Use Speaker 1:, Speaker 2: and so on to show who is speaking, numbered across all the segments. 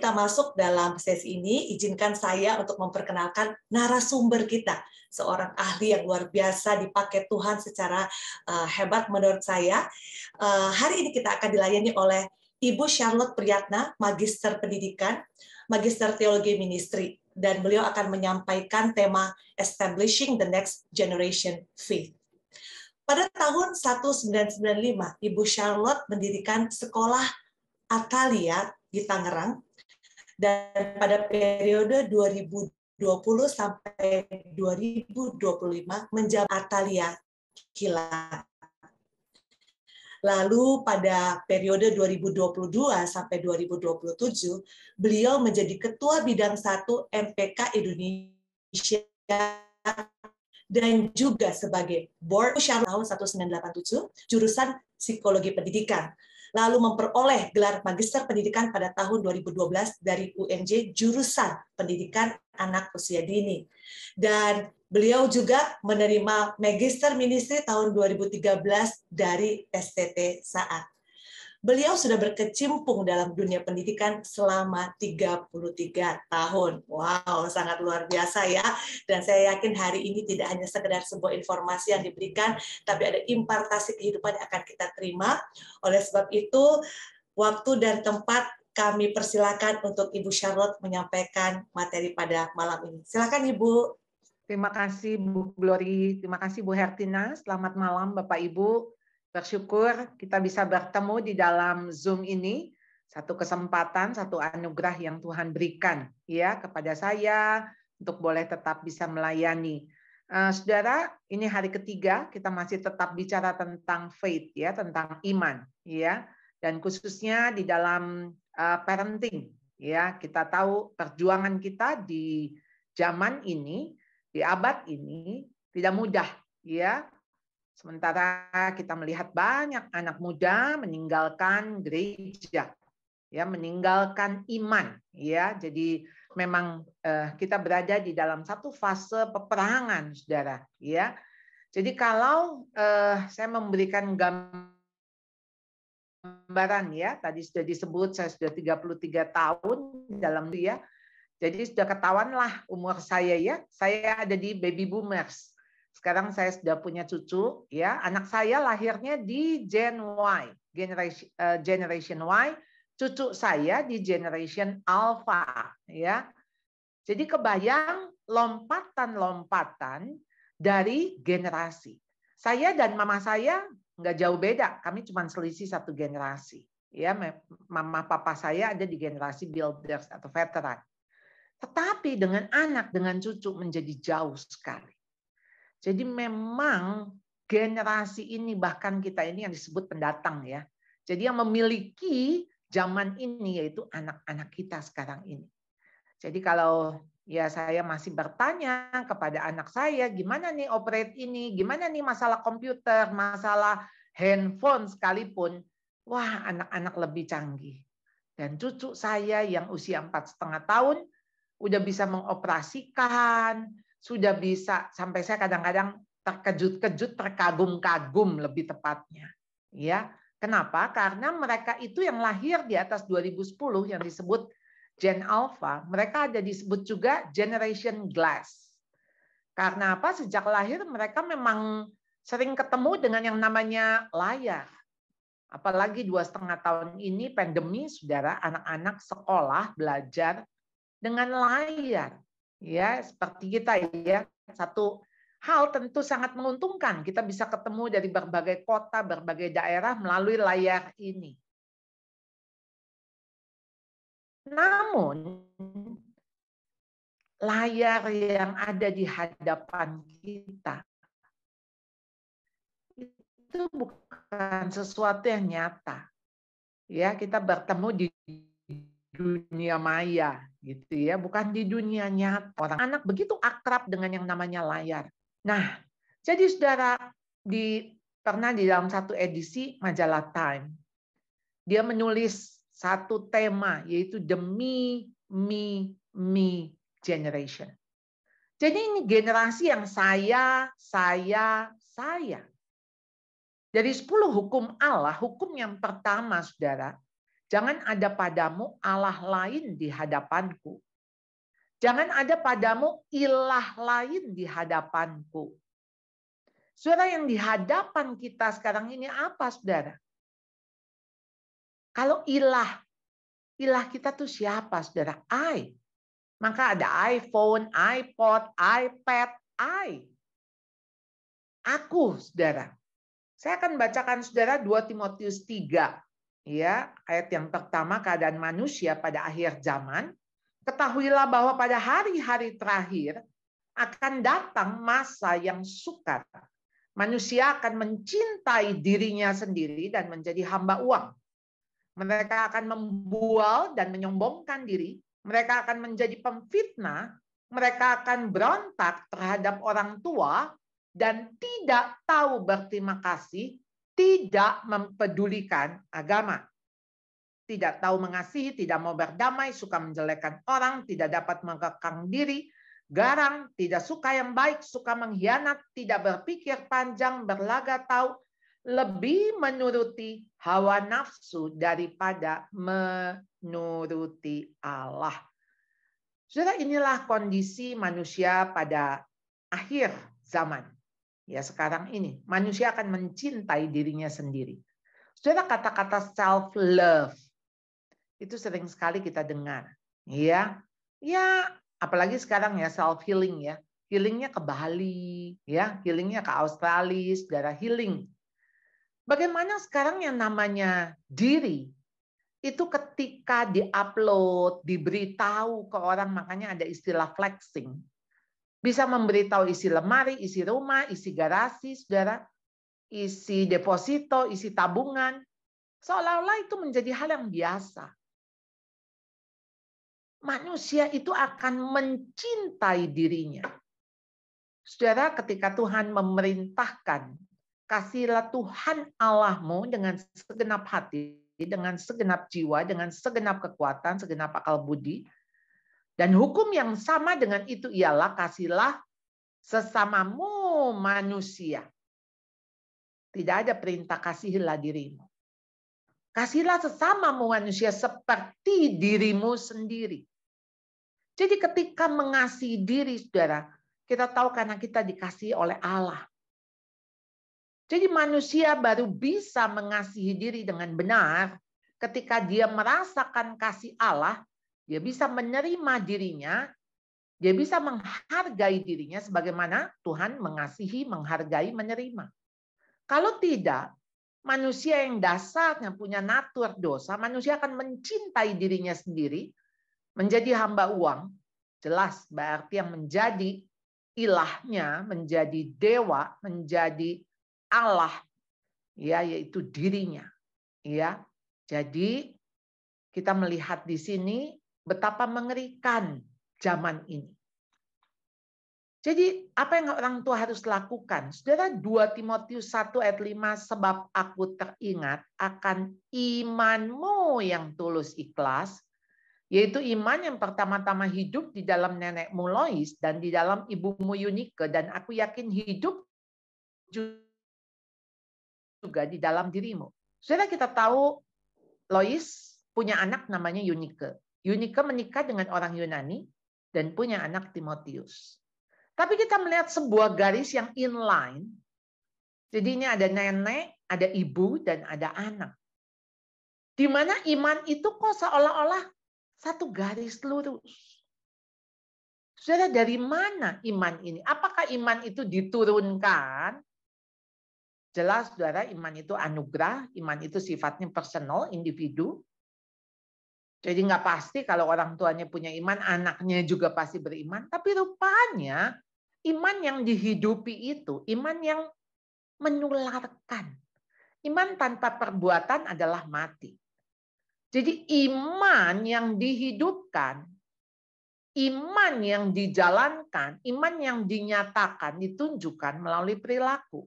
Speaker 1: kita masuk dalam sesi ini, izinkan saya untuk memperkenalkan narasumber kita, seorang ahli yang luar biasa dipakai Tuhan secara hebat menurut saya. Hari ini kita akan dilayani oleh Ibu Charlotte Priyatna, Magister Pendidikan, Magister Teologi Ministry, dan beliau akan menyampaikan tema Establishing the Next Generation Faith. Pada tahun 1995, Ibu Charlotte mendirikan sekolah Atalia di Tangerang, dan pada periode 2020 sampai 2025 menjabat Atalia Kilat. Lalu pada periode 2022 sampai 2027, beliau menjadi Ketua Bidang 1 MPK Indonesia dan juga sebagai Board tahun 1987, jurusan Psikologi Pendidikan. Lalu memperoleh gelar Magister Pendidikan pada tahun 2012 dari UNJ jurusan Pendidikan Anak Usia Dini. Dan beliau juga menerima Magister Ministry tahun 2013 dari STT Saat. Beliau sudah berkecimpung dalam dunia pendidikan selama 33 tahun. Wow, sangat luar biasa ya. Dan saya yakin hari ini tidak hanya sekedar sebuah informasi yang diberikan, tapi ada impartasi kehidupan yang akan kita terima. Oleh sebab itu, waktu dan tempat kami persilakan untuk Ibu Charlotte menyampaikan materi pada malam ini. Silakan Ibu.
Speaker 2: Terima kasih Bu Glory, terima kasih Bu Hertina. Selamat malam Bapak Ibu. Bersyukur kita bisa bertemu di dalam Zoom ini. Satu kesempatan, satu anugerah yang Tuhan berikan ya kepada saya untuk boleh tetap bisa melayani. Saudara, ini hari ketiga kita masih tetap bicara tentang faith ya, tentang iman ya. Dan khususnya di dalam parenting ya. Kita tahu perjuangan kita di zaman ini, di abad ini tidak mudah ya. Sementara kita melihat banyak anak muda meninggalkan gereja, ya, meninggalkan iman, ya. Jadi memang kita berada di dalam satu fase peperangan, saudara, ya. Jadi kalau saya memberikan gambaran, ya, tadi sudah disebut saya sudah 33 tahun dalam dia. Jadi sudah ketahuanlah umur saya ya. Saya ada di baby boomers. Sekarang saya sudah punya cucu ya. Anak saya lahirnya di Gen Y, generation Y. Cucu saya di generation Alpha ya. Jadi kebayang lompatan-lompatan dari generasi. Saya dan mama saya nggak jauh beda. Kami cuma selisih satu generasi. Ya, mama papa saya ada di generasi builders atau veteran. Tetapi dengan anak, dengan cucu menjadi jauh sekali. Jadi memang generasi ini, bahkan kita ini yang disebut pendatang ya. Jadi yang memiliki zaman ini yaitu anak-anak kita sekarang ini. Jadi kalau ya saya masih bertanya kepada anak saya, gimana nih operate ini, gimana nih masalah komputer, masalah handphone sekalipun, wah anak-anak lebih canggih. Dan cucu saya yang usia 4,5 tahun, udah bisa mengoperasikan, sudah bisa, sampai saya kadang-kadang terkejut-kejut, terkagum-kagum lebih tepatnya. Ya, kenapa? Karena mereka itu yang lahir di atas 2010 yang disebut Gen Alpha, mereka ada disebut juga Generation Glass. Karena apa? Sejak lahir mereka memang sering ketemu dengan yang namanya layar. Apalagi 2,5 tahun ini pandemi, saudara, anak-anak sekolah belajar dengan layar. Ya, seperti kita ya. Satu hal tentu sangat menguntungkan. Kita bisa ketemu dari berbagai kota, berbagai daerah melalui layar ini. Namun, layar yang ada di hadapan kita itu bukan sesuatu yang nyata. Ya, kita bertemu di dunia maya gitu ya, bukan di dunia nyata. Orang anak begitu akrab dengan yang namanya layar. Nah, jadi saudara, pernah di dalam satu edisi majalah Time, dia menulis satu tema yaitu the me generation. Jadi ini generasi yang saya. Dari 10 hukum Allah, hukum yang pertama saudara, Jangan ada padamu Allah lain di hadapanku. Jangan ada padamu ilah lain di hadapanku. Saudara, yang di hadapan kita sekarang ini apa, saudara? Kalau ilah kita tuh siapa, saudara? I. Maka ada iPhone, iPod, iPad, I. Aku, saudara. Saya akan bacakan saudara 2 Timotius 3. Ya, ayat yang pertama, keadaan manusia pada akhir zaman. Ketahuilah bahwa pada hari-hari terakhir akan datang masa yang sukar. Manusia akan mencintai dirinya sendiri dan menjadi hamba uang. Mereka akan membual dan menyombongkan diri. Mereka akan menjadi pemfitnah. Mereka akan berontak terhadap orang tua dan tidak tahu berterima kasih, tidak mempedulikan agama. Tidak tahu mengasihi, tidak mau berdamai, suka menjelekkan orang, tidak dapat mengekang diri, garang, tidak suka yang baik, suka mengkhianat, tidak berpikir panjang, berlaga tahu, lebih menuruti hawa nafsu daripada menuruti Allah. Saudara, inilah kondisi manusia pada akhir zaman. Ya, sekarang ini manusia akan mencintai dirinya sendiri. Saudara, kata-kata self love itu sering sekali kita dengar. Ya, apalagi sekarang ya self healing ya. Healingnya ke Bali, ya, healingnya ke Australia, saudara, healing. Bagaimana sekarang yang namanya diri itu ketika diupload, diberitahu ke orang, makanya ada istilah flexing. Bisa memberitahu isi lemari, isi rumah, isi garasi, saudara, isi deposito, isi tabungan. Seolah-olah itu menjadi hal yang biasa. Manusia itu akan mencintai dirinya. Saudara, ketika Tuhan memerintahkan, kasihilah Tuhan Allahmu dengan segenap hati, dengan segenap jiwa, dengan segenap kekuatan, segenap akal budi. Dan hukum yang sama dengan itu ialah kasihilah sesamamu manusia. Tidak ada perintah kasihilah dirimu. Kasihilah sesamamu manusia seperti dirimu sendiri. Jadi ketika mengasihi diri, saudara, kita tahu karena kita dikasihi oleh Allah. Jadi manusia baru bisa mengasihi diri dengan benar ketika dia merasakan kasih Allah, dia bisa menerima dirinya, dia bisa menghargai dirinya sebagaimana Tuhan mengasihi, menghargai, menerima. Kalau tidak, manusia yang dasarnya punya natur dosa, manusia akan mencintai dirinya sendiri, menjadi hamba uang, jelas berarti yang menjadi ilahnya, menjadi dewa, menjadi Allah, ya, yaitu dirinya. Ya, jadi kita melihat di sini betapa mengerikan zaman ini. Jadi apa yang orang tua harus lakukan? Saudara, 2 Timotius 1 ayat 5, sebab aku teringat akan imanmu yang tulus ikhlas, yaitu iman yang pertama-tama hidup di dalam nenekmu Lois dan di dalam ibumu Eunike, dan aku yakin hidup juga di dalam dirimu. Saudara, kita tahu Lois punya anak namanya Eunike. Eunike menikah dengan orang Yunani dan punya anak Timotius. Tapi kita melihat sebuah garis yang inline. Jadi ini ada nenek, ada ibu, dan ada anak. Di mana iman itu kok seolah-olah satu garis lurus. Saudara, dari mana iman ini? Apakah iman itu diturunkan? Jelas, saudara, iman itu anugerah, iman itu sifatnya personal, individu. Jadi nggak pasti kalau orang tuanya punya iman, anaknya juga pasti beriman. Tapi rupanya iman yang dihidupi itu, iman yang menularkan. Iman tanpa perbuatan adalah mati. Jadi iman yang dihidupkan, iman yang dijalankan, iman yang dinyatakan, ditunjukkan melalui perilaku.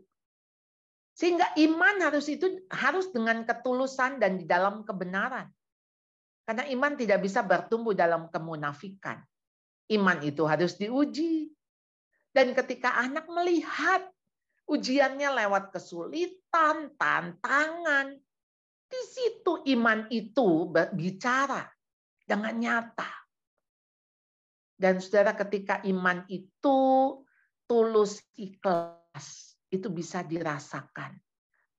Speaker 2: Sehingga iman harus dengan ketulusan dan di dalam kebenaran. Karena iman tidak bisa bertumbuh dalam kemunafikan. Iman itu harus diuji. Dan ketika anak melihat ujiannya lewat kesulitan, tantangan, Di situ iman itu bicara dengan nyata. Dan saudara, ketika iman itu tulus ikhlas, itu bisa dirasakan.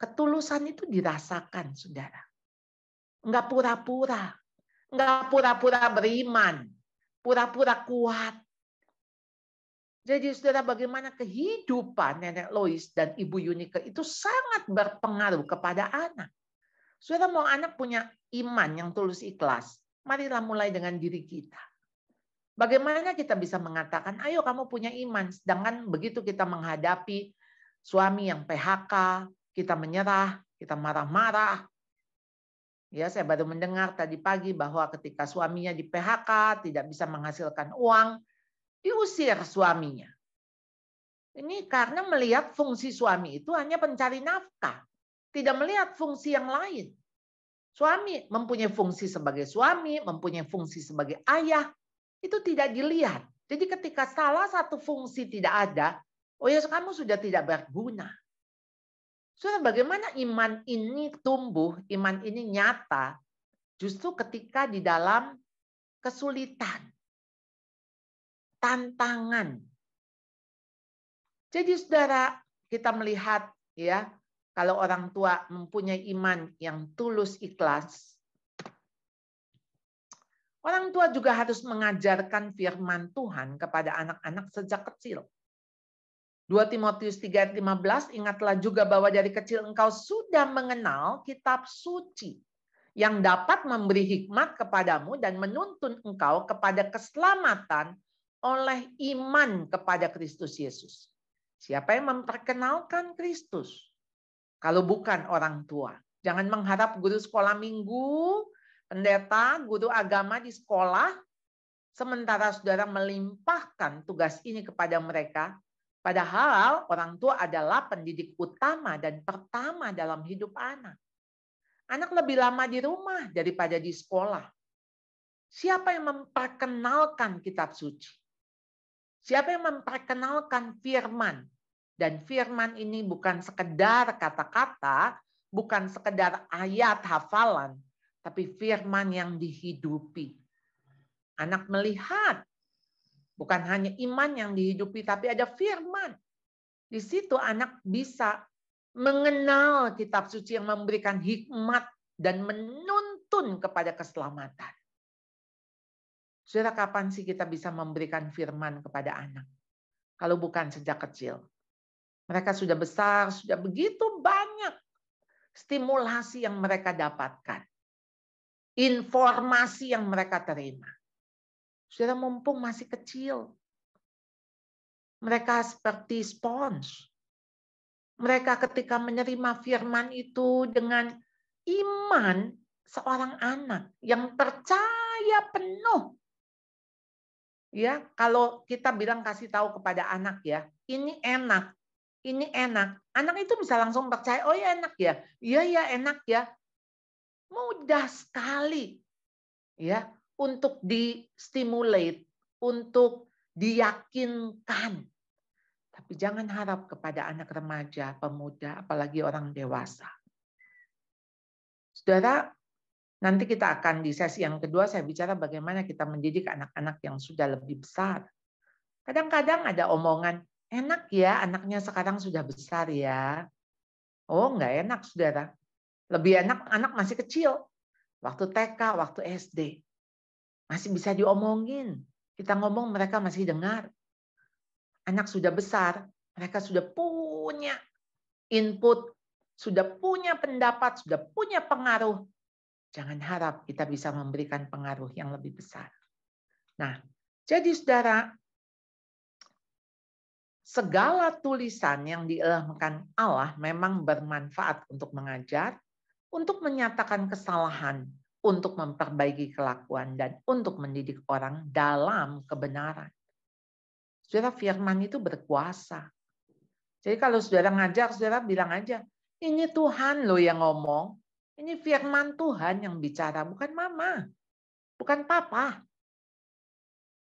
Speaker 2: Ketulusan itu dirasakan, saudara. Enggak pura-pura. Enggak pura-pura beriman. Pura-pura kuat. Jadi saudara, bagaimana kehidupan Nenek Lois dan Ibu Yunike itu sangat berpengaruh kepada anak. Saudara, mau anak punya iman yang tulus ikhlas, marilah mulai dengan diri kita. Bagaimana kita bisa mengatakan, ayo kamu punya iman, sedangkan begitu kita menghadapi suami yang PHK, kita menyerah, kita marah-marah. Ya, saya baru mendengar tadi pagi bahwa ketika suaminya di PHK, tidak bisa menghasilkan uang, diusir suaminya. Ini karena melihat fungsi suami itu hanya pencari nafkah. Tidak melihat fungsi yang lain. Suami mempunyai fungsi sebagai suami, mempunyai fungsi sebagai ayah. Itu tidak dilihat. Jadi ketika salah satu fungsi tidak ada, oh ya kamu sudah tidak berguna. Saudara, bagaimana iman ini tumbuh, iman ini nyata, justru ketika di dalam kesulitan. Tantangan. Jadi saudara, kita melihat ya, kalau orang tua mempunyai iman yang tulus ikhlas, orang tua juga harus mengajarkan firman Tuhan kepada anak-anak sejak kecil. 2 Timotius 3:15, ingatlah juga bahwa dari kecil engkau sudah mengenal kitab suci yang dapat memberi hikmat kepadamu dan menuntun engkau kepada keselamatan oleh iman kepada Kristus Yesus. Siapa yang memperkenalkan Kristus? Kalau bukan orang tua. Jangan mengharap guru sekolah minggu, pendeta, guru agama di sekolah, sementara saudara melimpahkan tugas ini kepada mereka. Padahal orang tua adalah pendidik utama dan pertama dalam hidup anak. Anak lebih lama di rumah daripada di sekolah. Siapa yang memperkenalkan kitab suci? Siapa yang memperkenalkan firman? Dan firman ini bukan sekedar kata-kata, bukan sekedar ayat hafalan, tapi firman yang dihidupi. Anak melihat, bukan hanya iman yang dihidupi, tapi ada firman. Di situ anak bisa mengenal kitab suci yang memberikan hikmat dan menuntun kepada keselamatan. Saudara, kapan sih kita bisa memberikan firman kepada anak? Kalau bukan sejak kecil. Mereka sudah besar, sudah begitu banyak stimulasi yang mereka dapatkan. Informasi yang mereka terima. Saudara, mumpung masih kecil. Mereka seperti spons. Mereka ketika menerima firman itu dengan iman seorang anak yang percaya penuh. Ya, kalau kita bilang kasih tahu kepada anak ya, ini enak, ini enak. Anak itu bisa langsung percaya, oh ya enak ya, iya ya enak ya. Mudah sekali ya untuk di-stimulate, untuk diyakinkan. Tapi jangan harap kepada anak remaja, pemuda, apalagi orang dewasa. Saudara, nanti kita akan di sesi yang kedua saya bicara bagaimana kita mendidik anak-anak yang sudah lebih besar. Kadang-kadang ada omongan, enak ya anaknya sekarang sudah besar ya. Oh enggak enak saudara. Lebih enak anak masih kecil. Waktu TK, waktu SD. Masih bisa diomongin. Kita ngomong mereka masih dengar. Anak sudah besar, mereka sudah punya input, sudah punya pendapat, sudah punya pengaruh. Jangan harap kita bisa memberikan pengaruh yang lebih besar. Nah, jadi saudara, segala tulisan yang diilhamkan Allah memang bermanfaat untuk mengajar, untuk menyatakan kesalahan, untuk memperbaiki kelakuan, dan untuk mendidik orang dalam kebenaran. Saudara, firman itu berkuasa. Jadi kalau saudara ngajar, saudara bilang aja, ini Tuhan loh yang ngomong. Ini firman Tuhan yang bicara, bukan mama, bukan papa.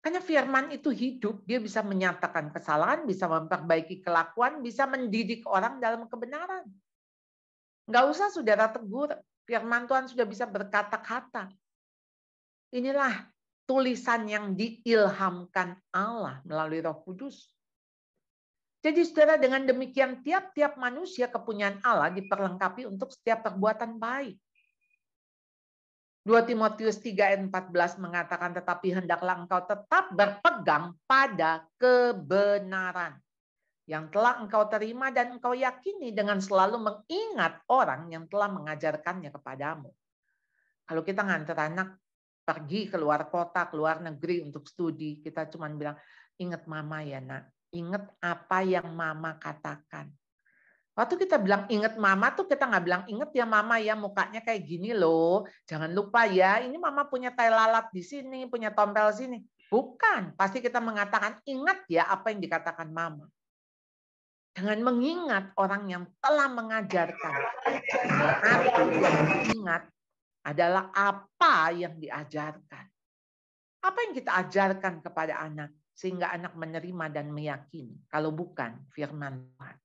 Speaker 2: Karena firman itu hidup, dia bisa menyatakan kesalahan, bisa memperbaiki kelakuan, bisa mendidik orang dalam kebenaran. Nggak usah saudara tegur, Firman Tuhan sudah bisa berkata-kata. Inilah tulisan yang diilhamkan Allah melalui Roh Kudus. Jadi saudara, dengan demikian tiap-tiap manusia kepunyaan Allah diperlengkapi untuk setiap perbuatan baik. 2 Timotius 3 ayat 14 mengatakan, tetapi hendaklah engkau tetap berpegang pada kebenaran yang telah engkau terima dan engkau yakini dengan selalu mengingat orang yang telah mengajarkannya kepadamu. Kalau kita ngantar anak pergi keluar kota, keluar negeri untuk studi, kita cuma bilang, ingat mama ya nak. Ingat apa yang mama katakan. Waktu kita bilang ingat mama tuh kita nggak bilang ingat ya mama ya mukanya kayak gini loh. Jangan lupa ya ini mama punya tai lalat di sini, punya tompel sini. Bukan, pasti kita mengatakan ingat ya apa yang dikatakan mama. Dengan mengingat orang yang telah mengajarkan. Arti yang diingat adalah apa yang diajarkan. Apa yang kita ajarkan kepada anak sehingga anak menerima dan meyakini. Kalau bukan firman Tuhan.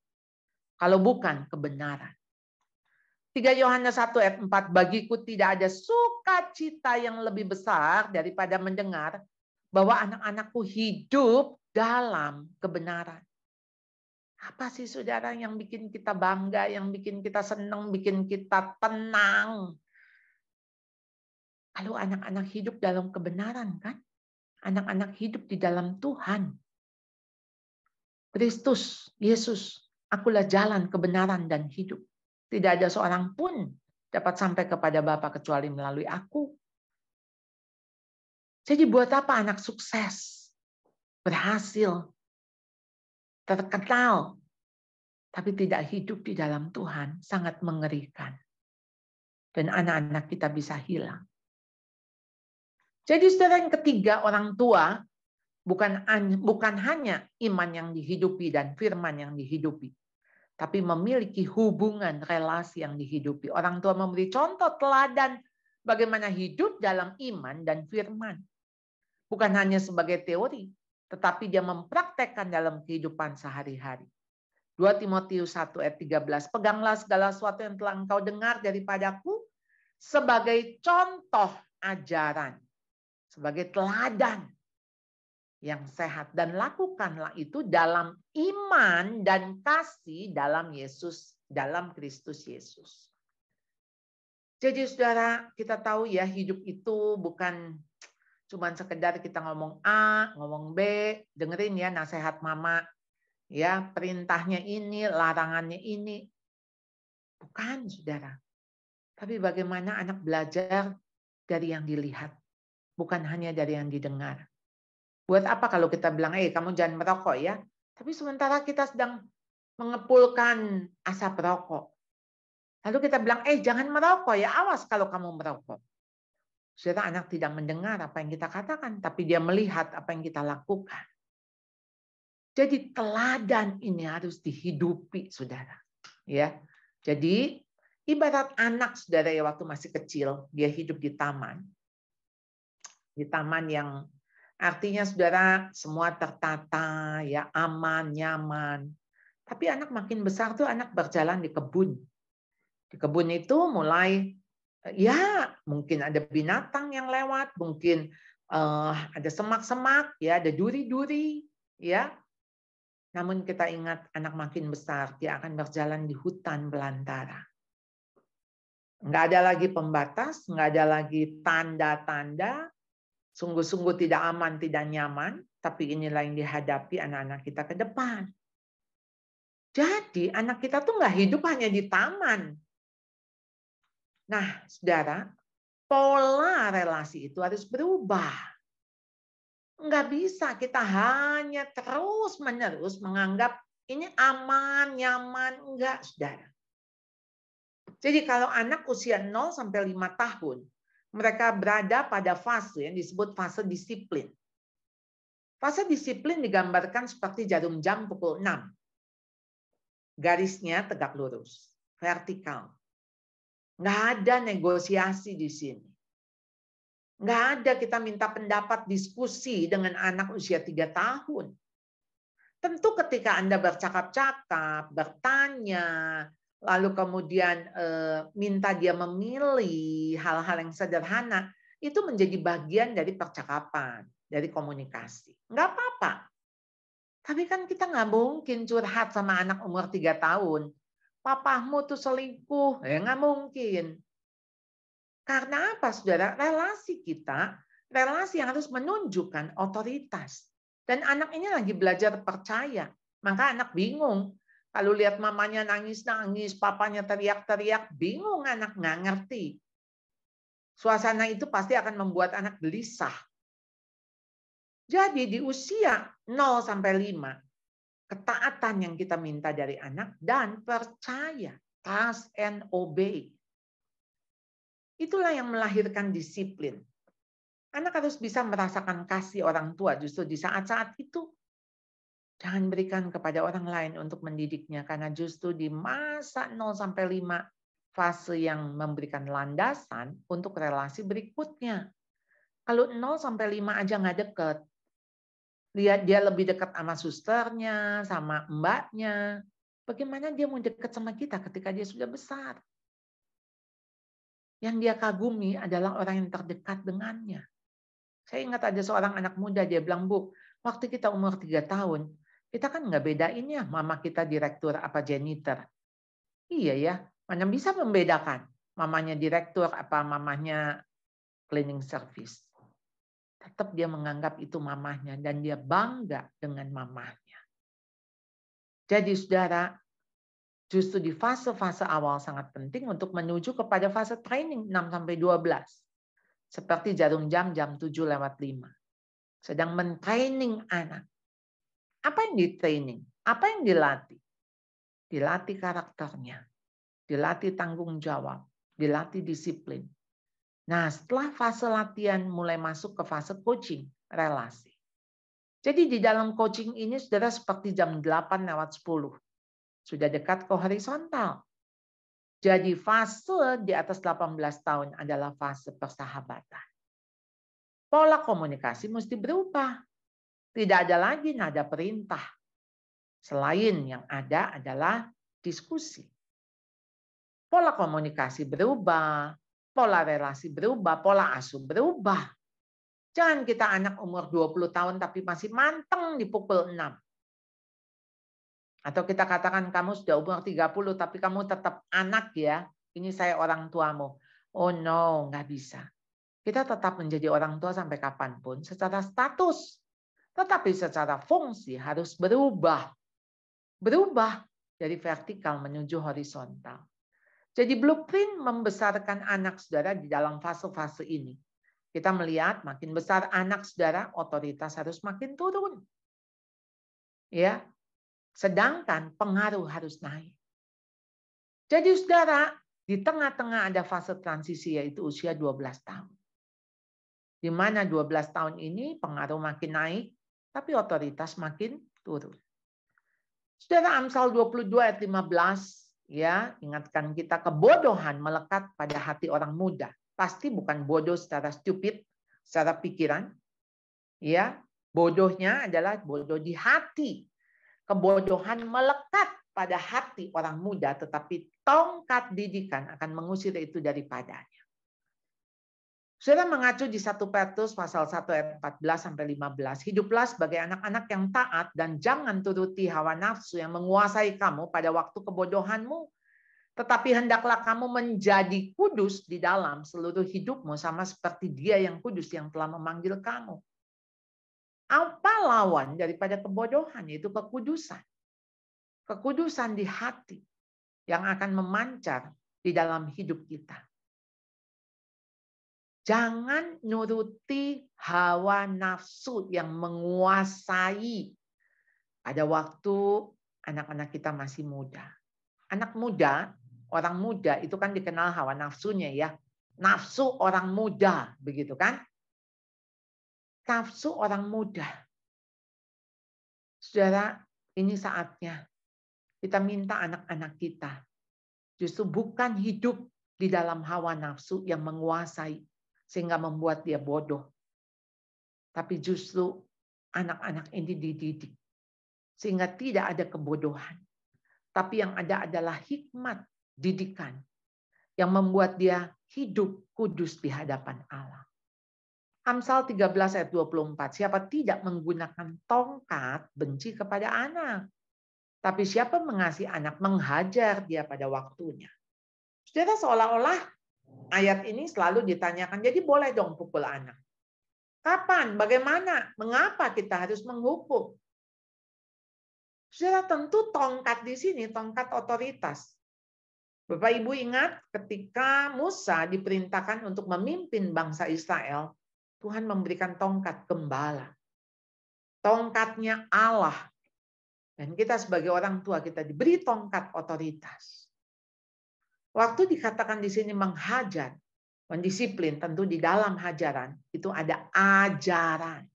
Speaker 2: Kalau bukan kebenaran. 3 Yohanes 1 ayat 4, bagiku tidak ada sukacita yang lebih besar daripada mendengar bahwa anak-anakku hidup dalam kebenaran. Apa sih saudara yang bikin kita bangga, yang bikin kita senang, bikin kita tenang? Kalau anak-anak hidup dalam kebenaran kan? Anak-anak hidup di dalam Tuhan. Kristus, Yesus, akulah jalan, kebenaran, dan hidup. Tidak ada seorang pun dapat sampai kepada Bapa kecuali melalui aku. Jadi buat apa anak sukses, berhasil, terkenal, tapi tidak hidup di dalam Tuhan, sangat mengerikan. Dan anak-anak kita bisa hilang. Jadi saudara, yang ketiga, orang tua bukan hanya iman yang dihidupi dan firman yang dihidupi, tapi memiliki hubungan relasi yang dihidupi. Orang tua memberi contoh teladan bagaimana hidup dalam iman dan firman. Bukan hanya sebagai teori, tetapi dia mempraktekkan dalam kehidupan sehari-hari. 2 Timotius 1 ayat 13, peganglah segala sesuatu yang telah engkau dengar daripadaku sebagai contoh ajaran, sebagai teladan yang sehat, dan lakukanlah itu dalam iman dan kasih dalam Yesus, dalam Kristus Yesus. Jadi saudara, kita tahu ya hidup itu bukan cuma sekedar kita ngomong A, ngomong B, dengerin ya nasihat mama, ya perintahnya ini, larangannya ini. Bukan saudara. Tapi bagaimana anak belajar dari yang dilihat, bukan hanya dari yang didengar. Buat apa kalau kita bilang, kamu jangan merokok ya. Tapi sementara kita sedang mengepulkan asap rokok. Lalu kita bilang, jangan merokok ya, awas kalau kamu merokok. Saudara, anak tidak mendengar apa yang kita katakan, tapi dia melihat apa yang kita lakukan. Jadi teladan ini harus dihidupi, saudara. Ya, jadi ibarat anak saudara ya waktu masih kecil, dia hidup di taman yang artinya saudara semua tertata, ya aman, nyaman. Tapi anak makin besar tuh anak berjalan di kebun. Di kebun itu mulai ya mungkin ada binatang yang lewat, mungkin ada semak-semak, ya ada duri-duri, ya. Namun kita ingat anak makin besar dia akan berjalan di hutan belantara. Nggak ada lagi pembatas, nggak ada lagi tanda-tanda. Sungguh-sungguh tidak aman, tidak nyaman, tapi inilah yang dihadapi anak-anak kita ke depan. Jadi anak kita tuh nggak hidup hanya di taman. Nah, saudara, pola relasi itu harus berubah. Nggak bisa kita hanya terus-menerus menganggap ini aman, nyaman. Enggak, saudara. Jadi kalau anak usia 0 sampai 5 tahun, mereka berada pada fase yang disebut fase disiplin. Fase disiplin digambarkan seperti jarum jam pukul 6. Garisnya tegak lurus, vertikal. Nggak ada negosiasi di sini. Nggak ada kita minta pendapat diskusi dengan anak usia 3 tahun. Tentu ketika Anda bercakap-cakap, bertanya, lalu kemudian minta dia memilih hal-hal yang sederhana, itu menjadi bagian dari percakapan, dari komunikasi. Nggak apa-apa. Tapi kan kita nggak mungkin curhat sama anak umur 3 tahun. Papamu tuh selingkuh. Ya nggak mungkin. Karena apa, saudara? Relasi kita, relasi yang harus menunjukkan otoritas. Dan anak ini lagi belajar percaya. Maka anak bingung. Kalau lihat mamanya nangis-nangis, papanya teriak-teriak, bingung anak, nggak ngerti. Suasana itu pasti akan membuat anak gelisah. Jadi di usia 0 sampai 5, ketaatan yang kita minta dari anak dan percaya, trust and obey. Itulah yang melahirkan disiplin. Anak harus bisa merasakan kasih orang tua justru di saat-saat itu. Jangan berikan kepada orang lain untuk mendidiknya, karena justru di masa 0 sampai 5, fase yang memberikan landasan untuk relasi berikutnya. Kalau 0 sampai 5 aja nggak deket, lihat dia lebih dekat sama susternya, sama mbaknya. Bagaimana dia mau dekat sama kita ketika dia sudah besar? Yang dia kagumi adalah orang yang terdekat dengannya. Saya ingat ada seorang anak muda, dia bilang, Bu, waktu kita umur 3 tahun, kita kan nggak bedain ya mama kita direktur apa janitor. Iya ya, mana bisa membedakan mamanya direktur apa mamanya cleaning service. Tetap dia menganggap itu mamahnya dan dia bangga dengan mamahnya. Jadi saudara, justru di fase-fase awal sangat penting untuk menuju kepada fase training 6-12. Seperti jarum jam 7:05. Sedang mentraining anak. Apa yang di-training? Apa yang dilatih? Dilatih karakternya. Dilatih tanggung jawab. Dilatih disiplin. Nah, setelah fase latihan mulai masuk ke fase coaching, relasi. Jadi di dalam coaching ini saudara seperti jam 8:10. Sudah dekat ke horizontal. Jadi fase di atas 18 tahun adalah fase persahabatan. Pola komunikasi mesti berubah. Tidak ada lagi nada perintah. Selain yang ada adalah diskusi. Pola komunikasi berubah, pola relasi berubah, pola asuh berubah. Jangan kita anak umur 20 tahun tapi masih manteng di pukul 6. Atau kita katakan kamu sudah umur 30 tapi kamu tetap anak ya. Ini saya orang tuamu. Oh no, nggak bisa. Kita tetap menjadi orang tua sampai kapanpun secara status. Tetapi secara fungsi harus berubah. Berubah dari vertikal menuju horizontal. Jadi blueprint membesarkan anak saudara di dalam fase-fase ini. Kita melihat makin besar anak saudara, otoritas harus makin turun. Ya. Sedangkan pengaruh harus naik. Jadi saudara, di tengah-tengah ada fase transisi yaitu usia 12 tahun. Di mana 12 tahun ini pengaruh makin naik, tapi otoritas makin turun. Saudara, Amsal 22 ayat 15, ya, ingatkan kita kebodohan melekat pada hati orang muda. Pasti bukan bodoh secara stupid, secara pikiran. Ya, bodohnya adalah bodoh di hati. Kebodohan melekat pada hati orang muda, tetapi tongkat didikan akan mengusir itu daripadanya. Saudara mengacu di 1 Petrus pasal 1 ayat 14-15. Hiduplah sebagai anak-anak yang taat dan jangan turuti hawa nafsu yang menguasai kamu pada waktu kebodohanmu. Tetapi hendaklah kamu menjadi kudus di dalam seluruh hidupmu sama seperti Dia yang kudus yang telah memanggil kamu. Apa lawan daripada kebodohan? Yaitu kekudusan. Kekudusan di hati yang akan memancar di dalam hidup kita. Jangan nuruti hawa nafsu yang menguasai pada waktu anak-anak kita masih muda. Anak muda, orang muda itu kan dikenal hawa nafsunya ya. Nafsu orang muda, begitu kan? Nafsu orang muda. Saudara, ini saatnya kita minta anak-anak kita justru bukan hidup di dalam hawa nafsu yang menguasai sehingga membuat dia bodoh. Tapi justru anak-anak ini dididik sehingga tidak ada kebodohan. Tapi yang ada adalah hikmat didikan yang membuat dia hidup kudus di hadapan Allah. Amsal 13 ayat 24, siapa tidak menggunakan tongkat benci kepada anak. Tapi siapa mengasihi anak menghajar dia pada waktunya. Saudara, seolah-olah ayat ini selalu ditanyakan, jadi boleh dong pukul anak. Kapan? Bagaimana? Mengapa kita harus menghukum? Saudara, tentu tongkat di sini, tongkat otoritas. Bapak Ibu ingat ketika Musa diperintahkan untuk memimpin bangsa Israel, Tuhan memberikan tongkat gembala. Tongkatnya Allah. Dan kita sebagai orang tua, kita diberi tongkat otoritas. Waktu dikatakan di sini menghajar, mendisiplin, tentu di dalam hajaran, itu ada ajaran.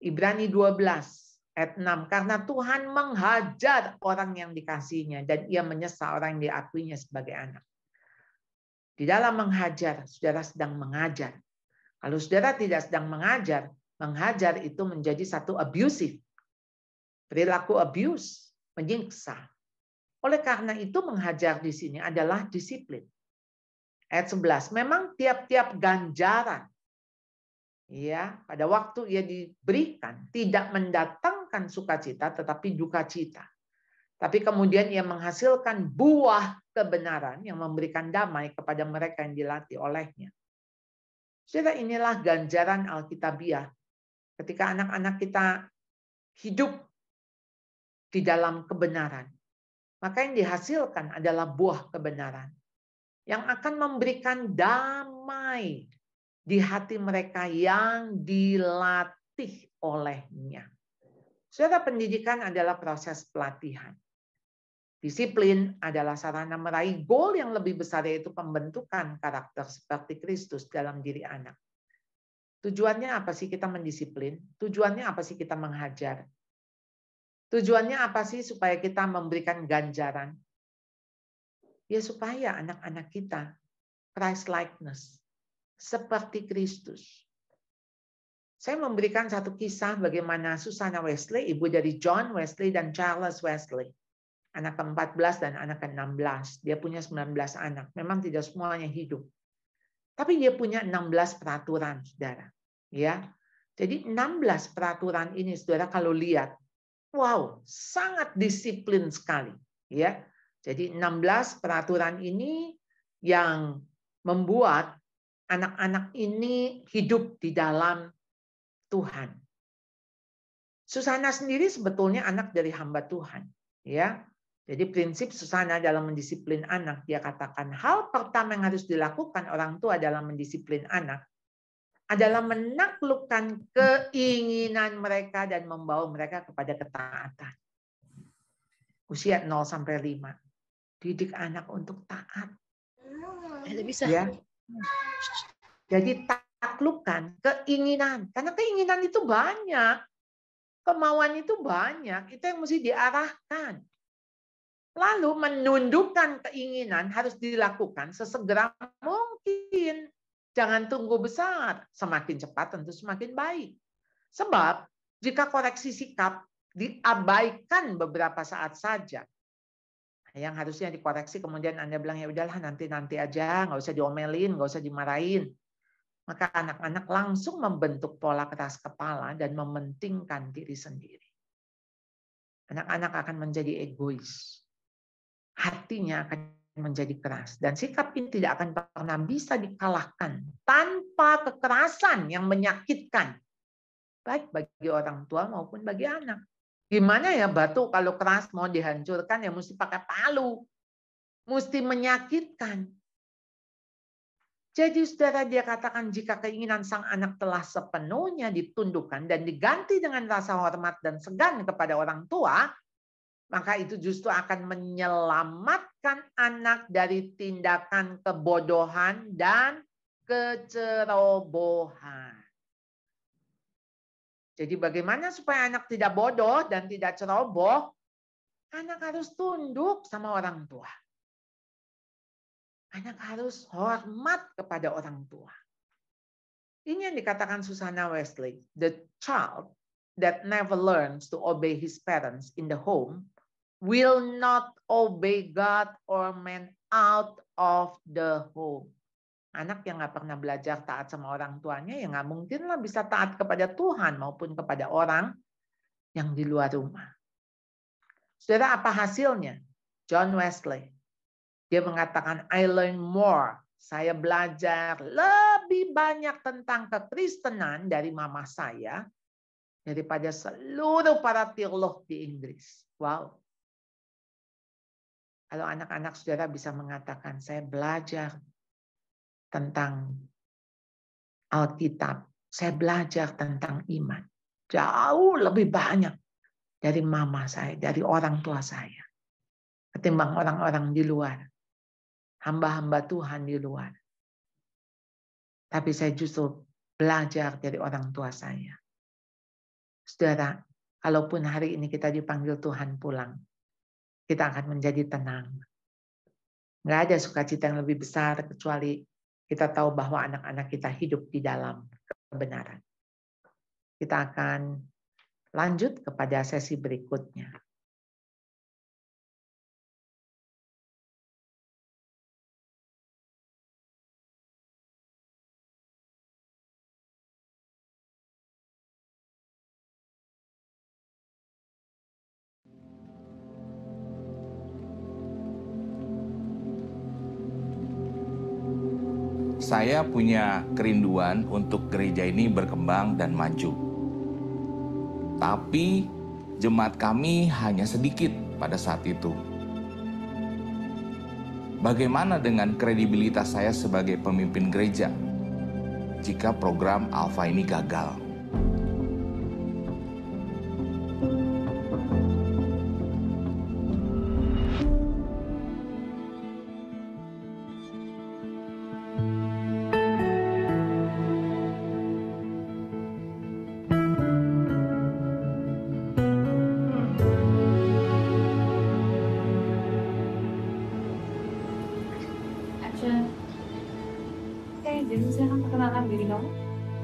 Speaker 2: Ibrani 12. Ayat 6, karena Tuhan menghajar orang yang dikasihinya dan ia menyesal orang yang diakuinya sebagai anak. Di dalam menghajar, saudara sedang mengajar. Kalau saudara tidak sedang mengajar, menghajar itu menjadi satu abusive. Perilaku abuse, menyiksa. Oleh karena itu menghajar di sini adalah disiplin. Ayat 11, memang tiap-tiap ganjaran ya, pada waktu ia diberikan tidak mendatangkan sukacita tetapi duka cita. Tapi kemudian ia menghasilkan buah kebenaran yang memberikan damai kepada mereka yang dilatih olehnya. Saudara, inilah ganjaran Alkitabiah ketika anak-anak kita hidup di dalam kebenaran. Maka yang dihasilkan adalah buah kebenaran yang akan memberikan damai di hati mereka yang dilatih olehnya. Saudara, pendidikan adalah proses pelatihan. Disiplin adalah sarana meraih goal yang lebih besar, yaitu pembentukan karakter seperti Kristus dalam diri anak. Tujuannya apa sih kita mendisiplin? Tujuannya apa sih kita menghajar? Tujuannya apa sih supaya kita memberikan ganjaran? Ya supaya anak-anak kita Christ likeness. Seperti Kristus. Saya memberikan satu kisah bagaimana Susanna Wesley, ibu dari John Wesley dan Charles Wesley. Anak ke-14 dan anak ke-16. Dia punya 19 anak. Memang tidak semuanya hidup. Tapi dia punya 16 peraturan, saudara. Ya, jadi 16 peraturan ini, saudara, kalau lihat, wow, sangat disiplin sekali. Ya, jadi 16 peraturan ini yang membuat anak-anak ini hidup di dalam Tuhan. Susanna sendiri sebetulnya anak dari hamba Tuhan, ya. Jadi prinsip Susanna dalam mendisiplin anak, dia katakan hal pertama yang harus dilakukan orang tua dalam mendisiplin anak adalah menaklukkan keinginan mereka dan membawa mereka kepada ketaatan. Usia 0 sampai 5. Didik anak untuk taat.
Speaker 3: Bisa.
Speaker 2: Ya. Jadi taklukkan keinginan. Karena keinginan itu banyak. Kemauan itu banyak. Itu yang mesti diarahkan. Lalu menundukkan keinginan harus dilakukan sesegera mungkin. Jangan tunggu besar. Semakin cepat tentu semakin baik. Sebab jika koreksi sikap diabaikan beberapa saat saja, yang harusnya dikoreksi kemudian Anda bilang ya udahlah nanti aja, nggak usah diomelin, nggak usah dimarahin. Maka anak-anak langsung membentuk pola keras kepala dan mementingkan diri sendiri. Anak-anak akan menjadi egois. Hatinya akan menjadi keras. Dan sikap ini tidak akan pernah bisa dikalahkan tanpa kekerasan yang menyakitkan. Baik bagi orang tua maupun bagi anak. Gimana ya batu kalau keras mau dihancurkan ya mesti pakai palu. Mesti menyakitkan. Jadi saudara, dia katakan jika keinginan sang anak telah sepenuhnya ditundukkan dan diganti dengan rasa hormat dan segan kepada orang tua, maka itu justru akan menyelamatkan anak dari tindakan kebodohan dan kecerobohan. Jadi bagaimana supaya anak tidak bodoh dan tidak ceroboh? Anak harus tunduk sama orang tua. Anak harus hormat kepada orang tua. Ini yang dikatakan Susanna Wesley. The child that never learns to obey his parents in the home will not obey God or man out of the home. Anak yang nggak pernah belajar taat sama orang tuanya, ya nggak mungkin lah bisa taat kepada Tuhan maupun kepada orang yang di luar rumah. Saudara, apa hasilnya? John Wesley, dia mengatakan, I learn more. Saya belajar lebih banyak tentang kekristenan dari mama saya daripada seluruh para teolog di Inggris. Wow. Kalau anak-anak saudara bisa mengatakan, saya belajar tentang Alkitab, saya belajar tentang iman. Jauh lebih banyak dari mama saya, dari orang tua saya. Ketimbang orang-orang di luar. Hamba-hamba Tuhan di luar. Tapi saya justru belajar dari orang tua saya. Saudara, kalaupun hari ini kita dipanggil Tuhan pulang, kita akan menjadi tenang. Nggak ada sukacita yang lebih besar kecuali kita tahu bahwa anak-anak kita hidup di dalam kebenaran. Kita akan lanjut kepada sesi berikutnya.
Speaker 4: Saya punya kerinduan untuk gereja ini berkembang dan maju. Tapi jemaat kami hanya sedikit pada saat itu. Bagaimana dengan kredibilitas saya sebagai pemimpin gereja jika program Alpha ini gagal?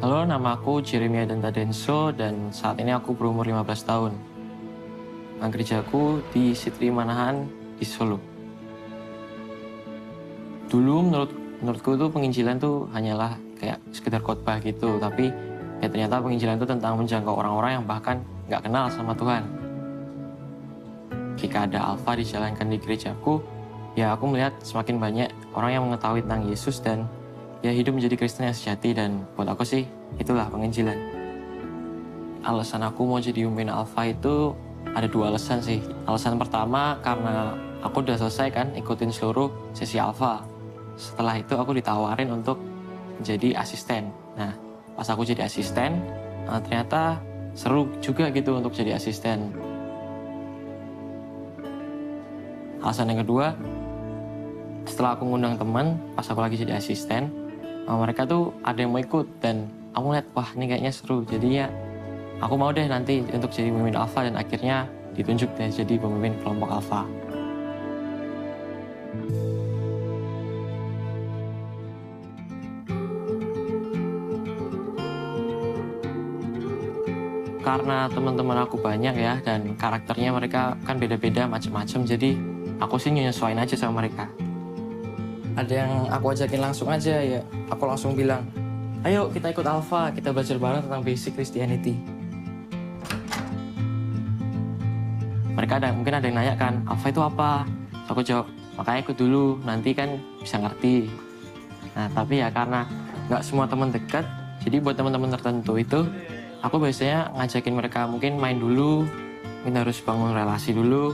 Speaker 5: Halo, nama aku Jeremia Dantadenso dan saat ini aku berumur 15 tahun. Gerejaku di Sitri Manahan di Solo. Dulu menurutku tuh penginjilan tuh hanyalah kayak sekedar khotbah gitu, tapi ya ternyata penginjilan itu tentang menjangkau orang-orang yang bahkan nggak kenal sama Tuhan. Jika ada Alpha dijalankan di gerejaku, ya aku melihat semakin banyak orang yang mengetahui tentang Yesus dan ya hidup menjadi Kristen yang sejati, dan buat aku sih itulah penginjilan. Alasan aku mau jadi pemimpin Alpha itu ada 2 alasan sih. Alasan pertama karena aku udah selesai kan ikutin seluruh sesi Alpha. Setelah itu aku ditawarin untuk jadi asisten. Nah, pas aku jadi asisten, ternyata seru juga gitu untuk jadi asisten. Alasan yang kedua, setelah aku ngundang teman, pas aku lagi jadi asisten, mereka tuh ada yang mau ikut dan aku lihat, wah ini kayaknya seru. Jadi ya aku mau deh nanti untuk jadi pemimpin Alpha, dan akhirnya ditunjuk deh jadi pemimpin kelompok Alpha. Karena teman-teman aku banyak ya, dan karakternya mereka kan beda-beda macam-macam, jadi aku sih nyesuaiin aja sama mereka. Ada yang aku ajakin langsung aja ya, aku langsung bilang, ayo kita ikut Alpha, kita belajar bareng tentang basic Christianity. Mereka mungkin ada yang nanya kan, Alpha itu apa? Aku jawab, makanya ikut dulu, nanti kan bisa ngerti. Nah tapi ya karena nggak semua teman dekat, jadi buat teman-teman tertentu itu, aku biasanya ngajakin mereka mungkin main dulu, mungkin harus bangun relasi dulu,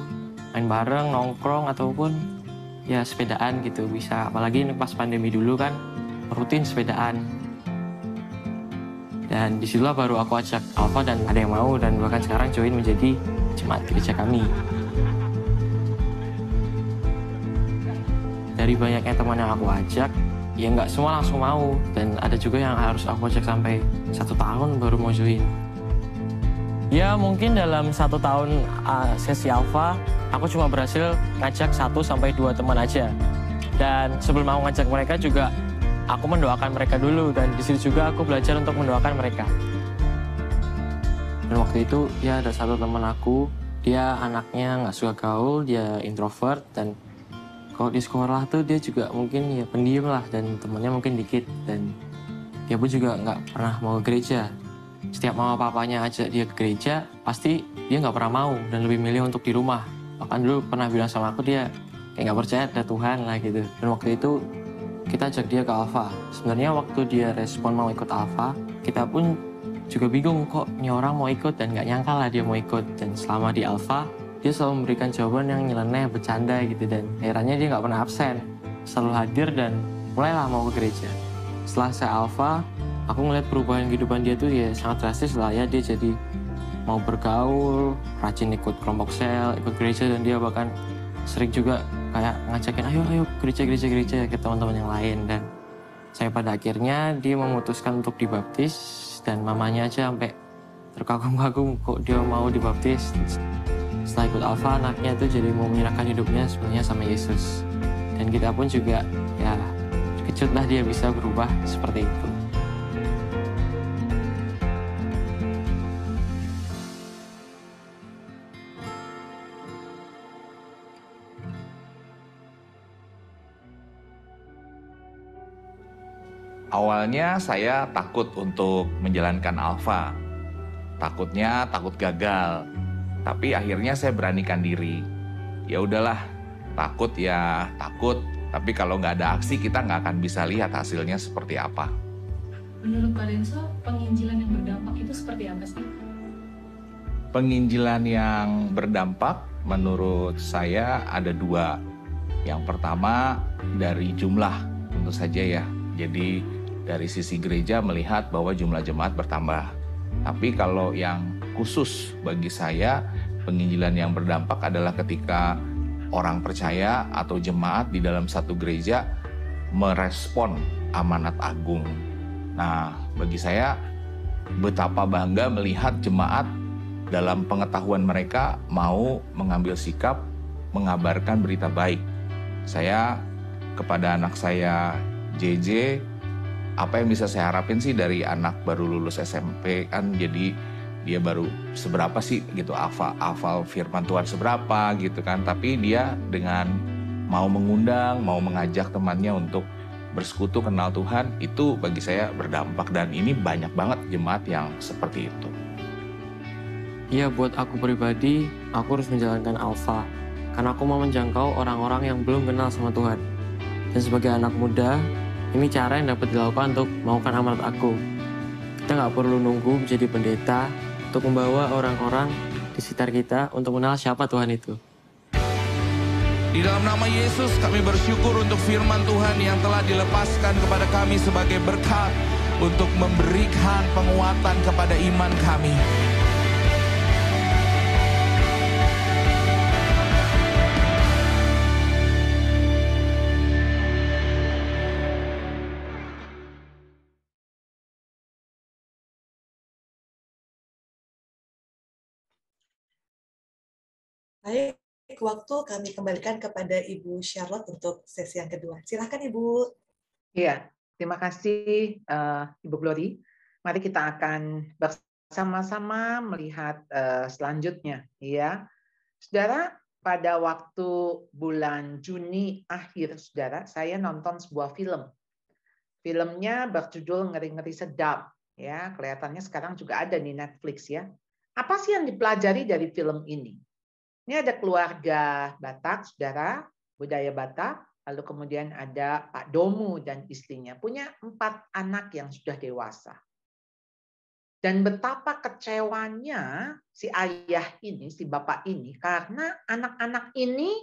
Speaker 5: main bareng, nongkrong, ataupun ya sepedaan gitu bisa. Apalagi pas pandemi dulu kan rutin sepedaan. Dan disitulah baru aku ajak Alpha dan ada yang mau, dan bahkan sekarang join menjadi jemaat gereja kami. Dari banyaknya teman yang aku ajak, ya nggak semua langsung mau, dan ada juga yang harus aku ajak sampai 1 tahun baru mau join. Ya mungkin dalam 1 tahun sesi Alpha, aku cuma berhasil ngajak 1-2 teman aja. Dan sebelum aku ngajak mereka juga, aku mendoakan mereka dulu, dan di situ juga aku belajar untuk mendoakan mereka. Dan waktu itu ya ada 1 teman aku dia anaknya nggak suka gaul, dia introvert, dan kalau di sekolah tuh dia juga mungkin ya pendiam lah, dan temannya mungkin dikit, dan dia pun juga nggak pernah mau ke gereja. Setiap mama papanya ajak dia ke gereja, pasti dia nggak pernah mau dan lebih milih untuk di rumah. Bahkan dulu pernah bilang sama aku, dia kayak nggak percaya ada Tuhan lah gitu. Dan waktu itu kita ajak dia ke Alpha. Sebenarnya waktu dia respon mau ikut Alpha, kita pun juga bingung kok ini orang mau ikut, dan nggak nyangka lah dia mau ikut. Dan selama di Alpha, dia selalu memberikan jawaban yang nyeleneh, bercanda gitu, dan herannya dia nggak pernah absen, selalu hadir dan mulailah mau ke gereja. Setelah saya Alpha, aku ngeliat perubahan kehidupan dia tuh ya sangat drastis lah ya. Dia jadi mau bergaul, rajin ikut kelompok sel, ikut gereja, dan dia bahkan sering juga kayak ngajakin ayo gereja ke teman-teman yang lain. Dan saya pada akhirnya dia memutuskan untuk dibaptis, dan mamanya aja sampai terkagum-kagum kok dia mau dibaptis. Setelah ikut Alpha, anaknya tuh jadi mau menyerahkan hidupnya sebenarnya sama Yesus. Dan kita pun juga ya terkejut lah dia bisa berubah seperti itu.
Speaker 4: Awalnya saya takut untuk menjalankan Alpha. Takutnya takut gagal. Tapi akhirnya saya beranikan diri. Ya udahlah, takut ya takut. Tapi kalau nggak ada aksi, kita nggak akan bisa lihat hasilnya seperti apa.
Speaker 6: Menurut Pak Denso, penginjilan yang berdampak itu seperti apa sih?
Speaker 4: Penginjilan yang berdampak menurut saya ada dua. Yang pertama dari jumlah, tentu saja ya. Jadi dari sisi gereja melihat bahwa jumlah jemaat bertambah. Tapi kalau yang khusus bagi saya, penginjilan yang berdampak adalah ketika orang percaya atau jemaat di dalam satu gereja merespon amanat agung. Nah, bagi saya betapa bangga melihat jemaat dalam pengetahuan mereka mau mengambil sikap mengabarkan berita baik. Saya kepada anak saya JJ, apa yang bisa saya harapin sih dari anak baru lulus SMP kan, jadi dia baru seberapa sih gitu hafal firman Tuhan seberapa gitu kan, tapi dia dengan mau mengundang, mau mengajak temannya untuk bersekutu kenal Tuhan, itu bagi saya berdampak. Dan ini banyak banget jemaat yang seperti itu.
Speaker 5: Iya, buat aku pribadi, aku harus menjalankan Alpha karena aku mau menjangkau orang-orang yang belum kenal sama Tuhan. Dan sebagai anak muda, ini cara yang dapat dilakukan untuk melakukan amanat aku. Kita nggak perlu nunggu menjadi pendeta untuk membawa orang-orang di sekitar kita untuk mengenal siapa Tuhan itu.
Speaker 4: Di dalam nama Yesus kami bersyukur untuk firman Tuhan yang telah dilepaskan kepada kami sebagai berkat untuk memberikan penguatan kepada iman kami.
Speaker 1: Baik, waktu kami kembalikan kepada Ibu Charlotte untuk sesi yang kedua. Silakan Ibu.
Speaker 2: Iya, terima kasih Ibu Glory. Mari kita akan bersama-sama melihat selanjutnya. Ya, saudara, pada waktu bulan Juni akhir, saudara, saya nonton sebuah film. Filmnya berjudul Ngeri-ngeri Sedap. Ya, kelihatannya sekarang juga ada di Netflix ya. Apa sih yang dipelajari dari film ini? Ini ada keluarga Batak, saudara, budaya Batak, lalu kemudian ada Pak Domu dan istrinya, punya 4 anak yang sudah dewasa. Dan betapa kecewanya si ayah ini, si bapak ini, karena anak-anak ini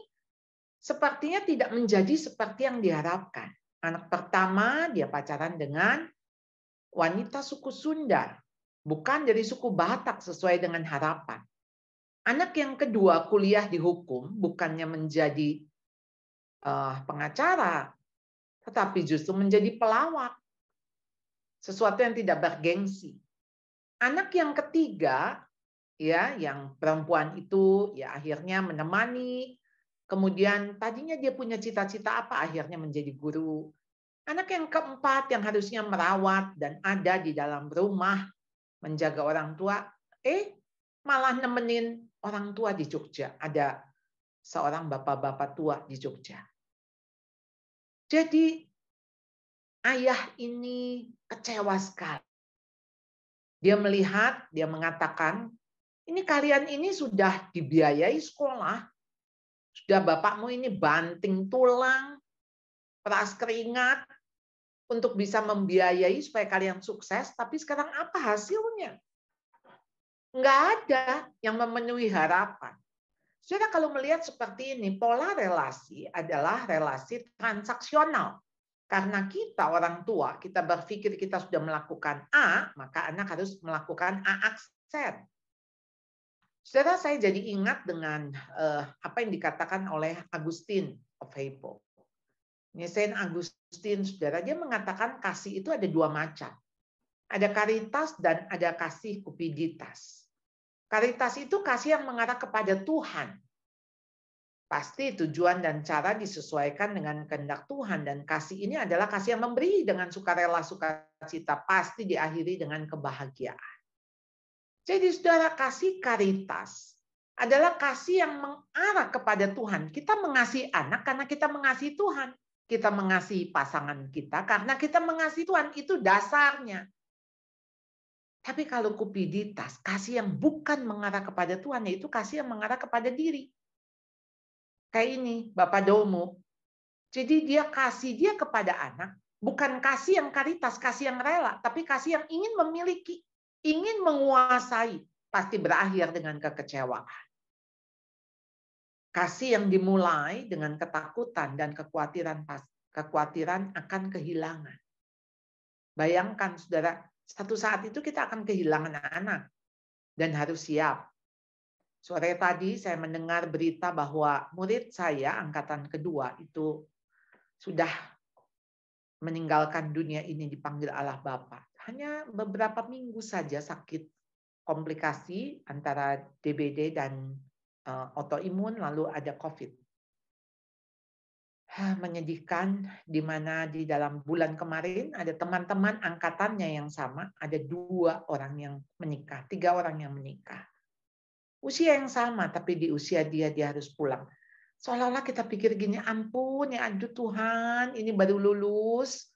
Speaker 2: sepertinya tidak menjadi seperti yang diharapkan. Anak pertama dia pacaran dengan wanita suku Sunda, bukan dari suku Batak sesuai dengan harapan. Anak yang kedua kuliah di hukum, bukannya menjadi pengacara, tetapi justru menjadi pelawak. Sesuatu yang tidak bergengsi. Anak yang ketiga, ya, yang perempuan itu ya akhirnya menemani. Kemudian tadinya dia punya cita-cita apa, akhirnya menjadi guru. Anak yang keempat yang harusnya merawat dan ada di dalam rumah menjaga orang tua, malah nemenin orang tua di Jogja, ada seorang bapak-bapak tua di Jogja. Jadi ayah ini kecewa sekali. Dia melihat, dia mengatakan, ini kalian ini sudah dibiayai sekolah, sudah bapakmu ini banting tulang, peras keringat untuk bisa membiayai supaya kalian sukses, tapi sekarang apa hasilnya? Nggak ada yang memenuhi harapan. Saudara, kalau melihat seperti ini, pola relasi adalah relasi transaksional. Karena kita orang tua, kita berpikir kita sudah melakukan A, maka anak harus melakukan A aksen. Saudara, saya jadi ingat dengan apa yang dikatakan oleh Agustin of Hippo. Ini Saint Agustin, saudara, dia mengatakan kasih itu ada dua macam. Ada karitas dan ada kasih kupiditas. Karitas itu kasih yang mengarah kepada Tuhan. Pasti tujuan dan cara disesuaikan dengan kehendak Tuhan, dan kasih ini adalah kasih yang memberi dengan sukarela, sukacita, pasti diakhiri dengan kebahagiaan. Jadi saudara, kasih karitas adalah kasih yang mengarah kepada Tuhan. Kita mengasihi anak karena kita mengasihi Tuhan. Kita mengasihi pasangan kita karena kita mengasihi Tuhan. Itu dasarnya. Tapi kalau kupiditas, kasih yang bukan mengarah kepada Tuhan, yaitu kasih yang mengarah kepada diri. Kayak ini, Bapak Domo. Jadi dia kasih dia kepada anak, bukan kasih yang karitas, kasih yang rela, tapi kasih yang ingin memiliki, ingin menguasai, pasti berakhir dengan kekecewaan. Kasih yang dimulai dengan ketakutan dan kekhawatiran akan kehilangan. Bayangkan, saudara, satu saat itu kita akan kehilangan anak dan harus siap. Sore tadi saya mendengar berita bahwa murid saya angkatan kedua itu sudah meninggalkan dunia ini, dipanggil Allah Bapa. Hanya beberapa minggu saja sakit komplikasi antara DBD dan autoimun, lalu ada COVID. Menyedihkan, di mana di dalam bulan kemarin ada teman-teman angkatannya yang sama, ada 2 orang yang menikah, 3 orang yang menikah. Usia yang sama, tapi di usia dia harus pulang. Seolah-olah kita pikir gini, ampun ya aduh Tuhan, ini baru lulus,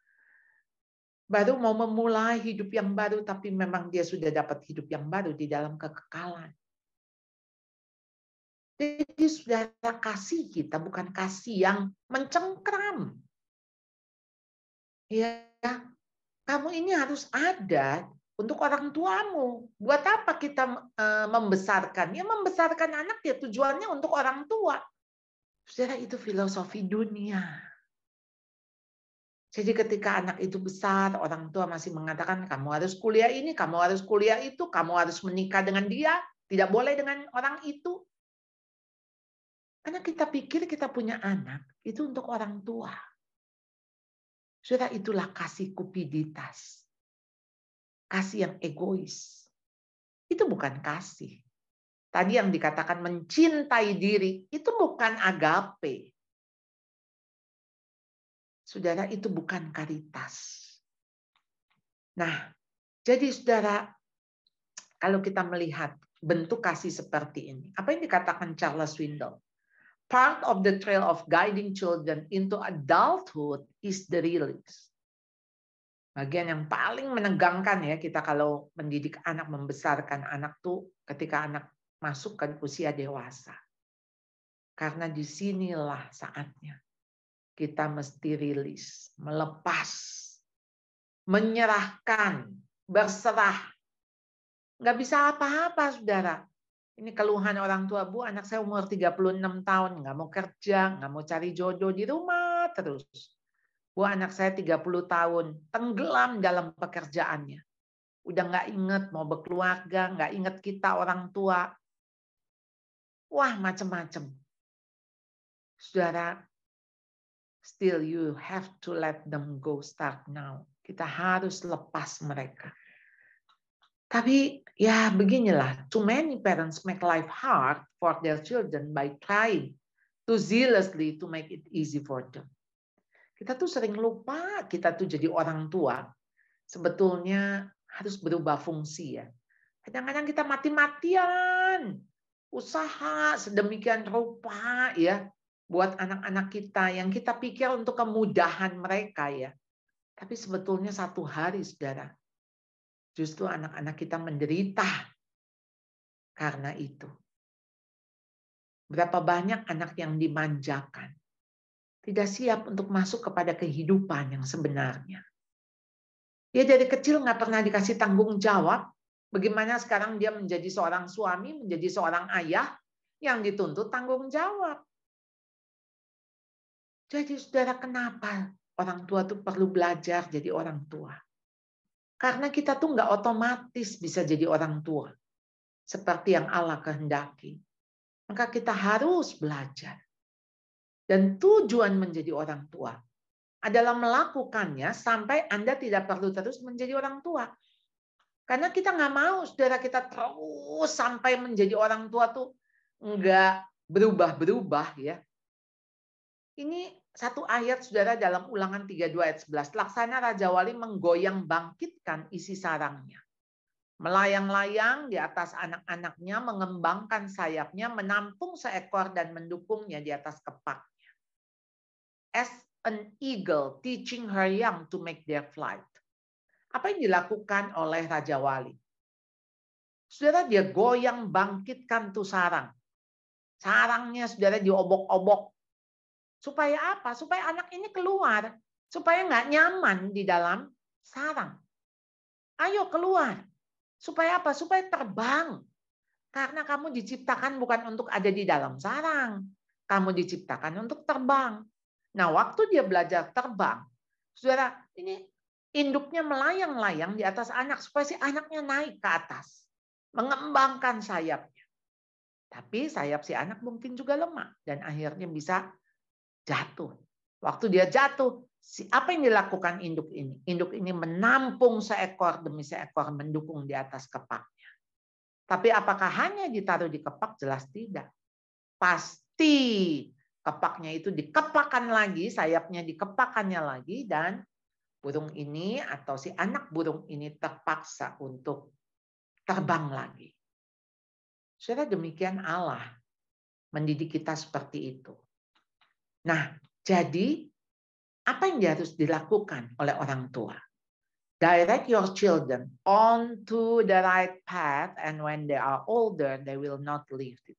Speaker 2: baru mau memulai hidup yang baru, tapi memang dia sudah dapat hidup yang baru di dalam kekekalan. Jadi saudara, kasih kita bukan kasih yang mencengkram. Ya, kamu ini harus ada untuk orang tuamu. Buat apa kita membesarkan? Ya membesarkan anak ya tujuannya untuk orang tua. Saudara, itu filosofi dunia. Jadi ketika anak itu besar, orang tua masih mengatakan kamu harus kuliah ini, kamu harus kuliah itu, kamu harus menikah dengan dia, tidak boleh dengan orang itu. Karena kita pikir kita punya anak, itu untuk orang tua. Saudara, itulah kasih kupiditas. Kasih yang egois. Itu bukan kasih. Tadi yang dikatakan mencintai diri, itu bukan agape. Saudara, itu bukan karitas. Nah, jadi saudara, kalau kita melihat bentuk kasih seperti ini, apa yang dikatakan Charles Swindoll? Part of the trail of guiding children into adulthood is the release. Bagian yang paling menegangkan ya kita kalau mendidik anak, membesarkan anak tuh ketika anak masuk ke usia dewasa. Karena disinilah saatnya kita mesti rilis, melepas, menyerahkan, berserah. Nggak bisa apa-apa, saudara. Ini keluhan orang tua, Bu, anak saya umur 36 tahun, nggak mau kerja, nggak mau cari jodoh di rumah terus. Bu, anak saya 30 tahun, tenggelam dalam pekerjaannya. Udah nggak inget mau berkeluarga, nggak inget kita orang tua. Wah, macam-macam. Saudara, still you have to let them go, start now. Kita harus lepas mereka. Tapi ya beginilah, too many parents make life hard for their children by trying to zealously to make it easy for them. Kita tuh sering lupa, kita tuh jadi orang tua. Sebetulnya harus berubah fungsi ya. Kadang-kadang kita mati-matian usaha sedemikian rupa ya buat anak-anak kita yang kita pikir untuk kemudahan mereka ya. Tapi sebetulnya satu hari, saudara, justru anak-anak kita menderita karena itu. Berapa banyak anak yang dimanjakan, tidak siap untuk masuk kepada kehidupan yang sebenarnya. Dia dari kecil nggak pernah dikasih tanggung jawab. Bagaimana sekarang dia menjadi seorang suami, menjadi seorang ayah yang dituntut tanggung jawab. Jadi saudara, kenapa orang tua tuh perlu belajar jadi orang tua? Karena kita tuh nggak otomatis bisa jadi orang tua seperti yang Allah kehendaki. Maka kita harus belajar. Dan tujuan menjadi orang tua adalah melakukannya sampai Anda tidak perlu terus menjadi orang tua. Karena kita nggak mau, saudara, kita terus sampai menjadi orang tua tuh nggak berubah-berubah ya. Ini satu ayat, saudara, dalam Ulangan 32 ayat 11. Laksana Raja Wali menggoyang bangkitkan isi sarangnya. Melayang-layang di atas anak-anaknya, mengembangkan sayapnya, menampung seekor dan mendukungnya di atas kepaknya. As an eagle teaching her young to make their flight. Apa yang dilakukan oleh Raja Wali? Saudara, dia goyang bangkitkan tuh sarang. Sarangnya, saudara, diobok-obok. Supaya apa? Supaya anak ini keluar. Supaya nggak nyaman di dalam sarang. Ayo keluar. Supaya apa? Supaya terbang. Karena kamu diciptakan bukan untuk ada di dalam sarang. Kamu diciptakan untuk terbang. Nah, waktu dia belajar terbang, saudara, ini induknya melayang-layang di atas anak supaya si anaknya naik ke atas. Mengembangkan sayapnya. Tapi sayap si anak mungkin juga lemah. Dan akhirnya bisa jatuh. Waktu dia jatuh, apa yang dilakukan induk ini? Induk ini menampung seekor demi seekor mendukung di atas kepaknya. Tapi apakah hanya ditaruh di kepak? Jelas tidak. Pasti kepaknya itu dikepakkan lagi, sayapnya dikepakannya lagi, dan burung ini atau si anak burung ini terpaksa untuk terbang lagi. Saudara, demikian Allah mendidik kita seperti itu. Nah, jadi apa yang harus dilakukan oleh orang tua? Direct your children onto the right path, and when they are older, they will not leave it.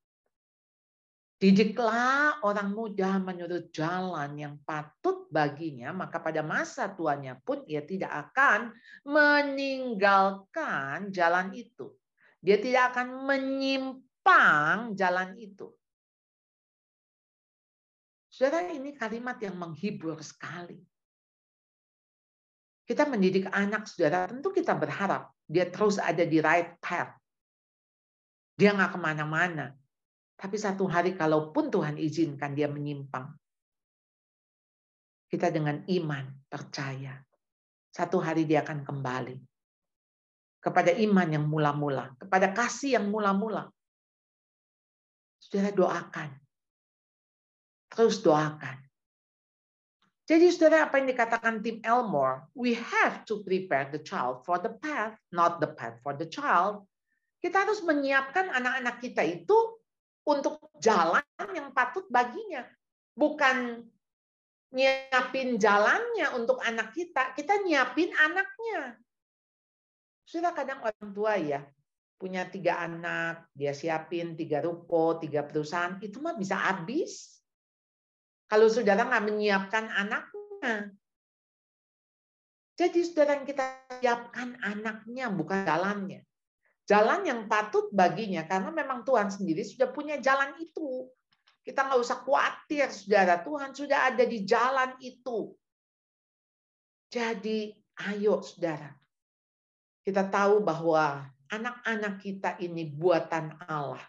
Speaker 2: Didiklah orang muda menurut jalan yang patut baginya, maka pada masa tuanya pun ia tidak akan meninggalkan jalan itu. Dia tidak akan menyimpang jalan itu. Saudara, ini kalimat yang menghibur sekali. Kita mendidik anak, saudara, tentu kita berharap dia terus ada di right path. Dia nggak kemana-mana. Tapi satu hari kalaupun Tuhan izinkan dia menyimpang, kita dengan iman percaya satu hari dia akan kembali kepada iman yang mula-mula, kepada kasih yang mula-mula. Saudara, doakan. Terus doakan. Jadi saudara, apa yang dikatakan Tim Elmore, we have to prepare the child for the path, not the path for the child. Kita harus menyiapkan anak-anak kita itu untuk jalan yang patut baginya. Bukan nyiapin jalannya untuk anak kita nyiapin anaknya. Sudah kadang orang tua ya, punya 3 anak, dia siapin 3 ruko, 3 perusahaan, itu mah bisa habis. Kalau saudara nggak menyiapkan anaknya. Jadi saudara, yang kita siapkan anaknya, bukan jalannya. Jalan yang patut baginya, karena memang Tuhan sendiri sudah punya jalan itu. Kita nggak usah khawatir, saudara. Tuhan sudah ada di jalan itu. Jadi, ayo saudara. Kita tahu bahwa anak-anak kita ini buatan Allah.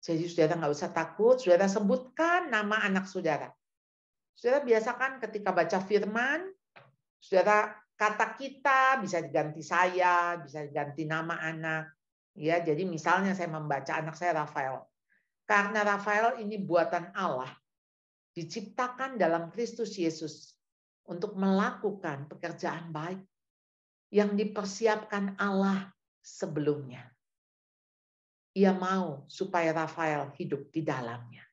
Speaker 2: Jadi saudara nggak usah takut, saudara sebutkan nama anak saudara. Saudara biasakan ketika baca firman, saudara kata kita bisa diganti saya, bisa diganti nama anak. Ya, jadi misalnya saya membaca anak saya Rafael. Karena Rafael ini buatan Allah, diciptakan dalam Kristus Yesus untuk melakukan pekerjaan baik yang dipersiapkan Allah sebelumnya. ia mau supaya Rafael hidup di dalamnya.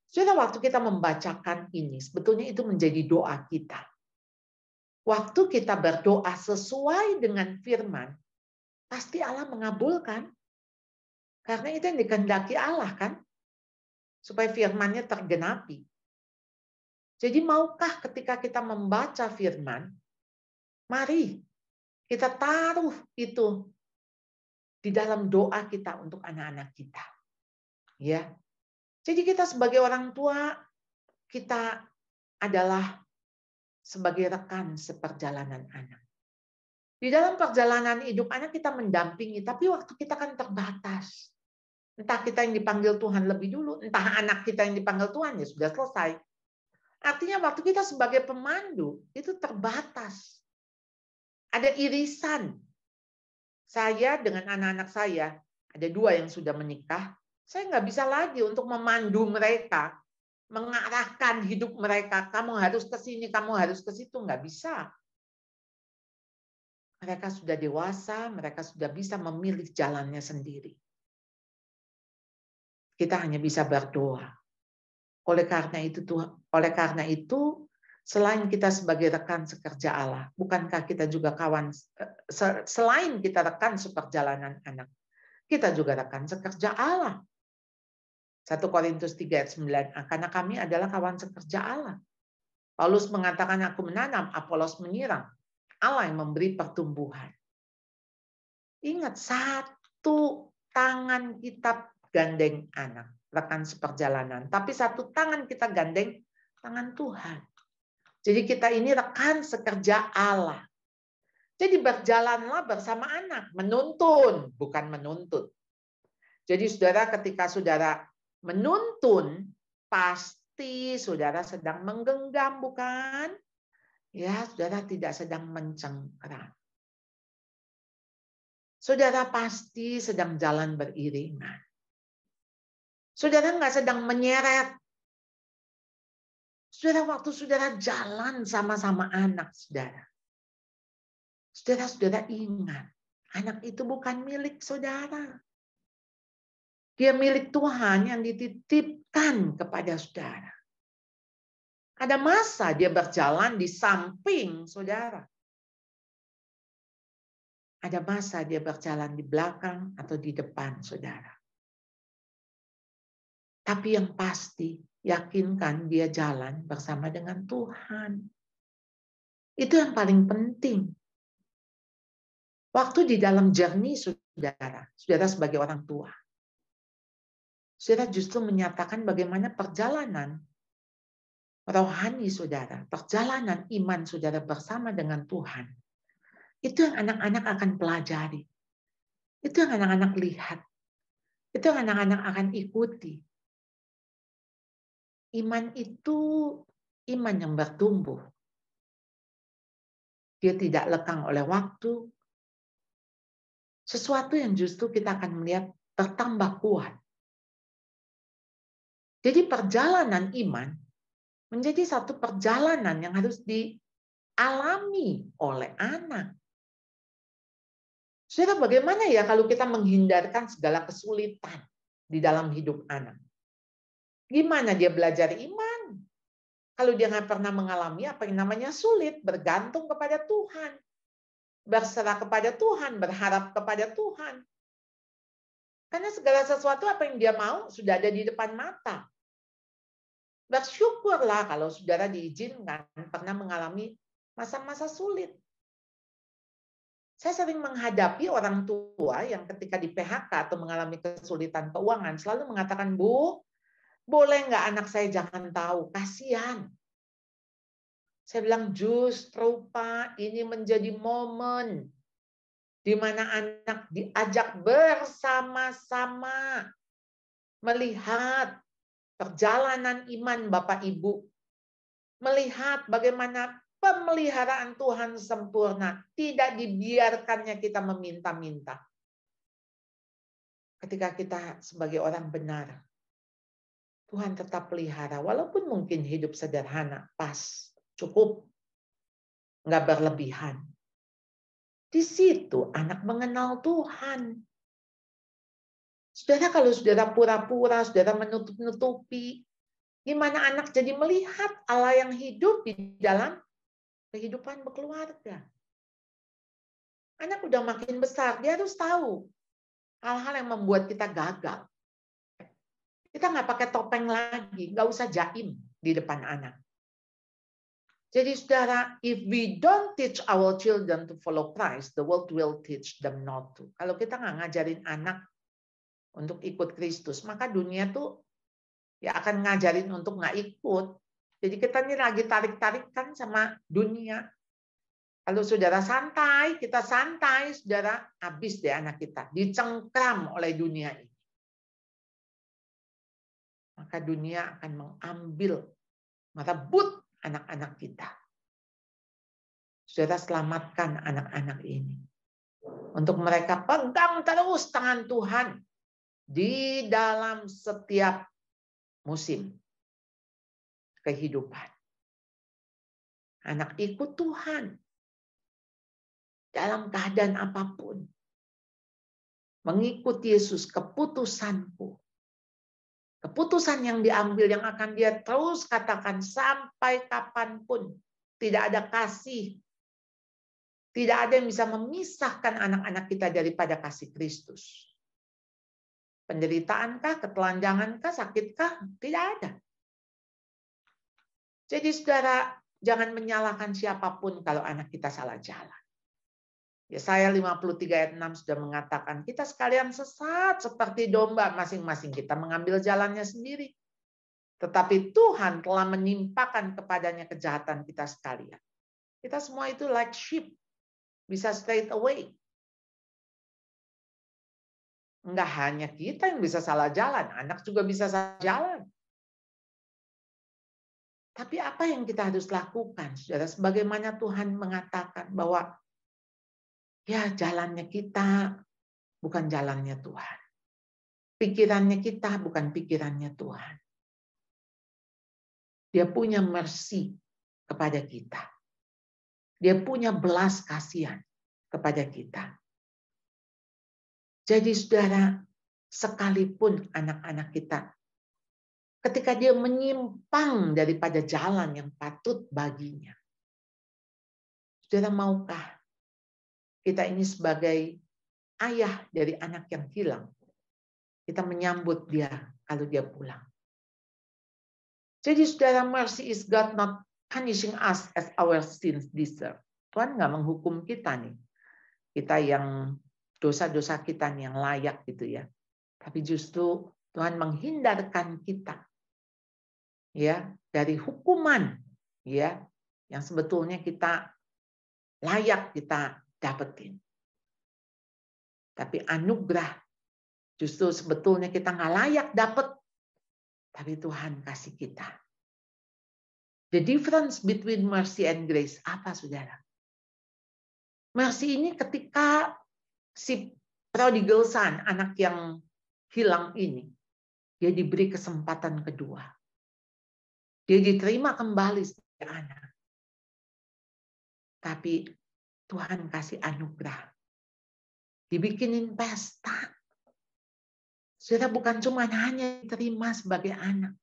Speaker 2: Saudara, waktu kita membacakan ini, sebetulnya itu menjadi doa kita. Waktu kita berdoa sesuai dengan firman, pasti Allah mengabulkan. Karena itu yang dikehendaki Allah kan, supaya firman-Nya tergenapi. Jadi maukah ketika kita membaca firman, mari kita taruh itu di dalam doa kita untuk anak-anak kita. Ya. Jadi kita sebagai orang tua, kita adalah sebagai rekan seperjalanan anak. Di dalam perjalanan hidup anak kita mendampingi, tapi waktu kita kan terbatas. Entah kita yang dipanggil Tuhan lebih dulu, entah anak kita yang dipanggil Tuhan, ya sudah selesai. Artinya waktu kita sebagai pemandu, itu terbatas. Ada irisan. Saya dengan anak-anak saya, ada 2 yang sudah menikah, saya nggak bisa lagi untuk memandu mereka, mengarahkan hidup mereka, kamu harus ke sini, kamu harus ke situ, nggak bisa. Mereka sudah dewasa, mereka sudah bisa memilih jalannya sendiri. Kita hanya bisa berdoa. Oleh karena itu, selain kita sebagai rekan sekerja Allah, bukankah kita juga kawan, selain kita rekan seperjalanan anak, kita juga rekan sekerja Allah. 1 Korintus 3 ayat 9, karena kami adalah kawan sekerja Allah. Paulus mengatakan, aku menanam, Apolos menyiram, Allah yang memberi pertumbuhan. Ingat, satu tangan kita gandeng anak, rekan seperjalanan, tapi satu tangan kita gandeng tangan Tuhan. Jadi kita ini rekan sekerja Allah. Jadi berjalanlah bersama anak, menuntun, bukan menuntut. Jadi saudara, ketika saudara menuntun, pasti saudara sedang menggenggam, bukan? Ya, saudara tidak sedang mencengkram. Saudara pasti sedang jalan beriringan. Saudara nggak sedang menyeret. Saudara, waktu saudara jalan sama-sama anak saudara. Saudara ingat, anak itu bukan milik saudara. Dia milik Tuhan yang dititipkan kepada saudara. Ada masa dia berjalan di samping saudara. Ada masa dia berjalan di belakang atau di depan saudara. Tapi yang pasti, yakinkan dia jalan bersama dengan Tuhan. Itu yang paling penting. Waktu di dalam journey saudara sebagai orang tua, saudara justru menyatakan bagaimana perjalanan rohani saudara, perjalanan iman saudara bersama dengan Tuhan. Itu yang anak-anak akan pelajari. Itu yang anak-anak lihat. Itu yang anak-anak akan ikuti. Iman itu iman yang bertumbuh. Dia tidak lekang oleh waktu. Sesuatu yang justru kita akan melihat bertambah kuat. Jadi perjalanan iman menjadi satu perjalanan yang harus dialami oleh anak. Saudara, bagaimana ya kalau kita menghindarkan segala kesulitan di dalam hidup anak? Gimana dia belajar iman? Kalau dia nggak pernah mengalami apa yang namanya sulit, bergantung kepada Tuhan. Berserah kepada Tuhan, berharap kepada Tuhan. Karena segala sesuatu apa yang dia mau sudah ada di depan mata. Bersyukurlah kalau saudara diizinkan pernah mengalami masa-masa sulit. Saya sering menghadapi orang tua yang ketika di PHK atau mengalami kesulitan keuangan selalu mengatakan, Bu, boleh nggak anak saya jangan tahu, kasihan. Saya bilang justru Pak, ini menjadi momen di mana anak diajak bersama-sama melihat perjalanan iman Bapak Ibu, melihat bagaimana pemeliharaan Tuhan sempurna, tidak dibiarkannya kita meminta-minta. Ketika kita sebagai orang benar, Tuhan tetap pelihara, walaupun mungkin hidup sederhana, pas, cukup, nggak berlebihan. Di situ anak mengenal Tuhan. Saudara, kalau saudara pura-pura, saudara menutup-nutupi, gimana anak jadi melihat Allah yang hidup di dalam kehidupan berkeluarga? Anak udah makin besar, dia harus tahu hal-hal yang membuat kita gagal. Kita nggak pakai topeng lagi, nggak usah jaim di depan anak. Jadi saudara, if we don't teach our children to follow Christ, the world will teach them not to. Kalau kita nggak ngajarin anak untuk ikut Kristus, maka dunia tuh ya akan ngajarin untuk nggak ikut. Jadi kita ini lagi tarik-tarikan sama dunia. Kalau saudara santai, kita santai, saudara, habis deh anak kita. Dicengkram oleh dunia ini. Maka dunia akan mengambil, merebut anak-anak kita. Saudara, selamatkan anak-anak ini. Untuk mereka pegang terus tangan Tuhan di dalam setiap musim kehidupan. Anak ikut Tuhan dalam keadaan apapun. Mengikuti Yesus, keputusanku. Keputusan yang diambil yang akan dia terus katakan sampai kapanpun. Tidak ada kasih. Tidak ada yang bisa memisahkan anak-anak kita daripada kasih Kristus. Penderitaankah, ketelanjangankah, sakitkah? Tidak ada. Jadi saudara, jangan menyalahkan siapapun kalau anak kita salah jalan. Yesaya 53 ayat 6 sudah mengatakan, kita sekalian sesat seperti domba, masing-masing kita mengambil jalannya sendiri. Tetapi Tuhan telah menimpakan kepadanya kejahatan kita sekalian. Kita semua itu like sheep, bisa straight away. Enggak hanya kita yang bisa salah jalan, anak juga bisa salah jalan. Tapi apa yang kita harus lakukan, saudara? Sebagaimana Tuhan mengatakan bahwa ya jalannya kita bukan jalannya Tuhan. Pikirannya kita bukan pikirannya Tuhan. Dia punya mercy kepada kita. Dia punya belas kasihan kepada kita. Jadi saudara, sekalipun anak-anak kita, ketika dia menyimpang daripada jalan yang patut baginya, saudara, maukah kita ini sebagai ayah dari anak yang hilang, kita menyambut dia kalau dia pulang. Jadi saudara, mercy is God not punishing us as our sins deserve. Tuhan nggak menghukum kita nih. Kita yang dosa-dosa kita nih yang layak gitu ya. Tapi justru Tuhan menghindarkan kita ya dari hukuman ya yang sebetulnya kita layak kita dapetin. Tapi anugerah justru sebetulnya kita nggak layak dapet, tapi Tuhan kasih kita. The difference between mercy and grace apa, saudara? Mercy ini ketika si prodigal son, anak yang hilang ini, dia diberi kesempatan kedua. Dia diterima kembali sebagai anak. Tapi Tuhan kasih anugerah. Dibikinin pesta. Saudara, bukan cuma hanya diterima sebagai anak.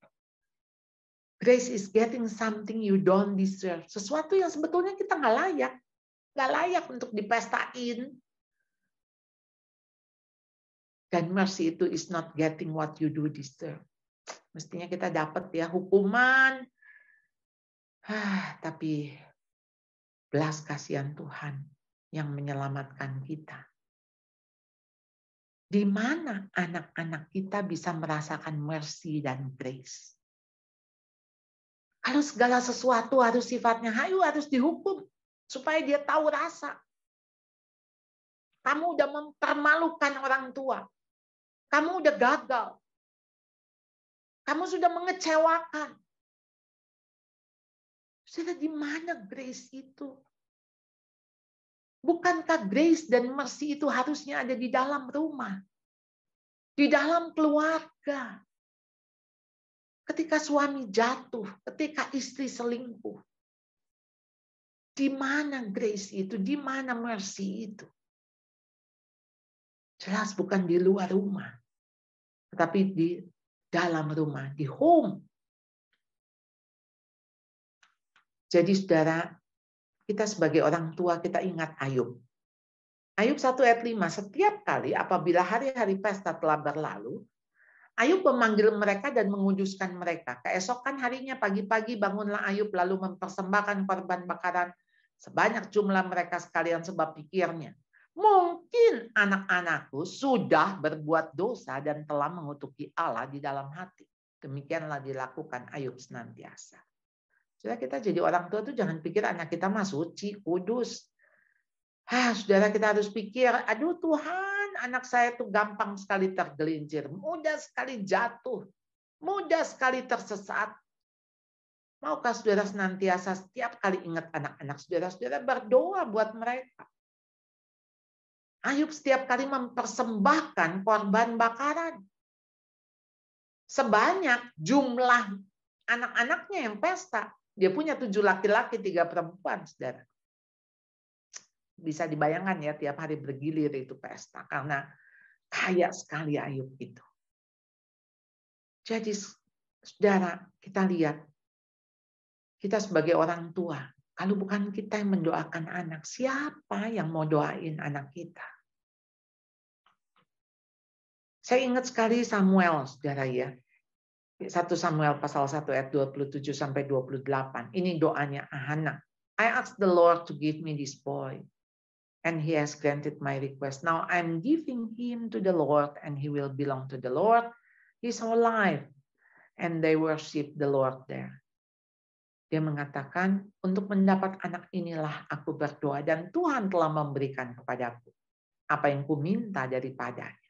Speaker 2: Grace is getting something you don't deserve. Sesuatu yang sebetulnya kita nggak layak. Nggak layak untuk dipestain. Dan mercy itu is not getting what you do deserve. Mestinya kita dapat ya hukuman. Tapi belas kasihan Tuhan yang menyelamatkan kita. Di mana anak-anak kita bisa merasakan mercy dan grace? Kalau segala sesuatu harus sifatnya harus dihukum supaya dia tahu rasa. Kamu udah mempermalukan orang tua. Kamu udah gagal. Kamu sudah mengecewakan. Sudah di mana grace itu? Bukankah grace dan mercy itu harusnya ada di dalam rumah? Di dalam keluarga. Ketika suami jatuh, ketika istri selingkuh. Di mana grace itu? Di mana mercy itu? Jelas bukan di luar rumah. tetapi di dalam rumah, di home. Jadi saudara, kita sebagai orang tua, kita ingat Ayub. Ayub 1 ayat 5, setiap kali apabila hari-hari pesta telah berlalu, Ayub memanggil mereka dan menguduskan mereka. Keesokan harinya pagi-pagi bangunlah Ayub lalu mempersembahkan korban bakaran sebanyak jumlah mereka sekalian, sebab pikirnya, mungkin anak-anakku sudah berbuat dosa dan telah mengutuki Allah di dalam hati. Demikianlah dilakukan Ayub senantiasa. Saudara, kita jadi orang tua tuh jangan pikir anak kita mah suci, kudus. Saudara, kita harus pikir, aduh Tuhan, anak saya tuh gampang sekali tergelincir, mudah sekali jatuh, mudah sekali tersesat. Maukah saudara senantiasa setiap kali ingat anak-anak saudara, saudara berdoa buat mereka. Ayub setiap kali mempersembahkan korban bakaran. Sebanyak jumlah anak-anaknya yang pesta. Dia punya 7 laki-laki, 3 perempuan, saudara. Bisa dibayangkan ya, tiap hari bergilir itu pesta. Karena kaya sekali Ayub itu. Jadi, saudara, kita lihat. Kita sebagai orang tua, kalau bukan kita yang mendoakan anak, siapa yang mau doain anak kita? Saya ingat sekali Samuel, saudara ya. 1 Samuel pasal 1 ayat 27 sampai 28. Ini doanya Hana. I asked the Lord to give me this boy, and he has granted my request. Now I'm giving him to the Lord, and he will belong to the Lord his whole life. And they worship the Lord there. Dia mengatakan, untuk mendapat anak inilah aku berdoa, dan Tuhan telah memberikan kepadaku apa yang kuminta daripadanya.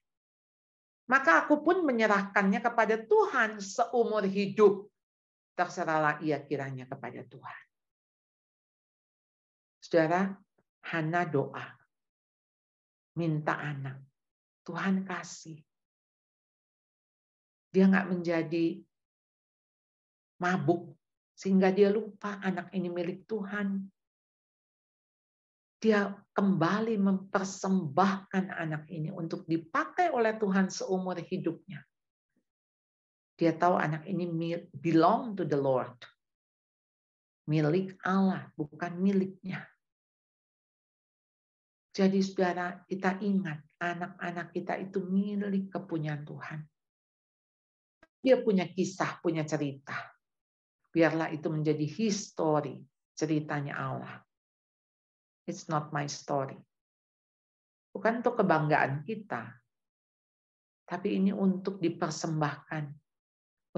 Speaker 2: Maka aku pun menyerahkannya kepada Tuhan seumur hidup. Terserahlah ia kiranya kepada Tuhan. Saudara, Hana doa. Minta anak. Tuhan kasih. Dia nggak menjadi mabuk. Sehingga dia lupa anak ini milik Tuhan. Dia kembali mempersembahkan anak ini untuk dipakai oleh Tuhan seumur hidupnya. Dia tahu anak ini belong to the Lord. Milik Allah, bukan miliknya. Jadi saudara, kita ingat anak-anak kita itu milik kepunyaan Tuhan. Dia punya kisah, punya cerita. Biarlah itu menjadi history, ceritanya Allah. It's not my story. Bukan untuk kebanggaan kita. Tapi ini untuk dipersembahkan.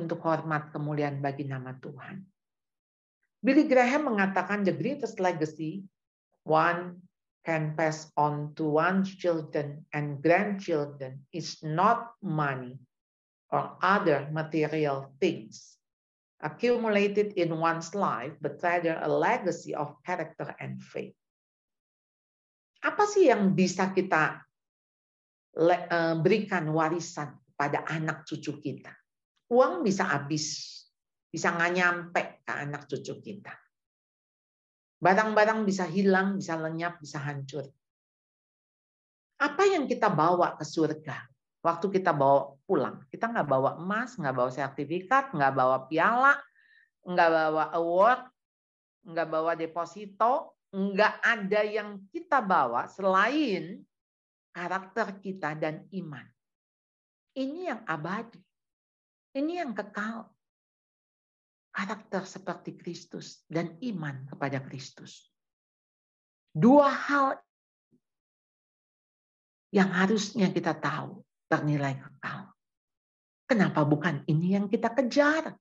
Speaker 2: Untuk hormat kemuliaan bagi nama Tuhan. Billy Graham mengatakan the greatest legacy one can pass on to one's children and grandchildren is not money or other material things accumulated in one's life, but rather a legacy of character and faith. Apa sih yang bisa kita berikan warisan pada anak cucu kita? Uang bisa habis, bisa nggak nyampe ke anak cucu kita. Barang-barang bisa hilang, bisa lenyap, bisa hancur. Apa yang kita bawa ke surga? Waktu kita bawa pulang, kita nggak bawa emas, nggak bawa sertifikat, nggak bawa piala, nggak bawa award, nggak bawa deposito, nggak ada yang kita bawa selain karakter kita dan iman. Ini yang abadi, ini yang kekal. Karakter seperti Kristus dan iman kepada Kristus. 2 hal yang harusnya kita tahu bernilai kekal. Kenapa bukan ini yang kita kejar?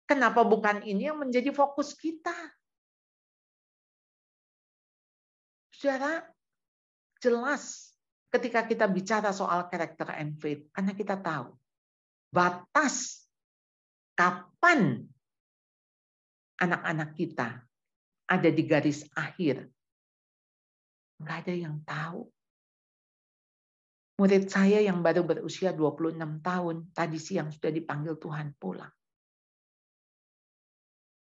Speaker 2: Kenapa bukan ini yang menjadi fokus kita? Saudara, jelas ketika kita bicara soal karakter and faith, karena kita tahu batas kapan anak-anak kita ada di garis akhir. Nggak ada yang tahu. Murid saya yang baru berusia 26 tahun, tadi siang sudah dipanggil Tuhan pulang.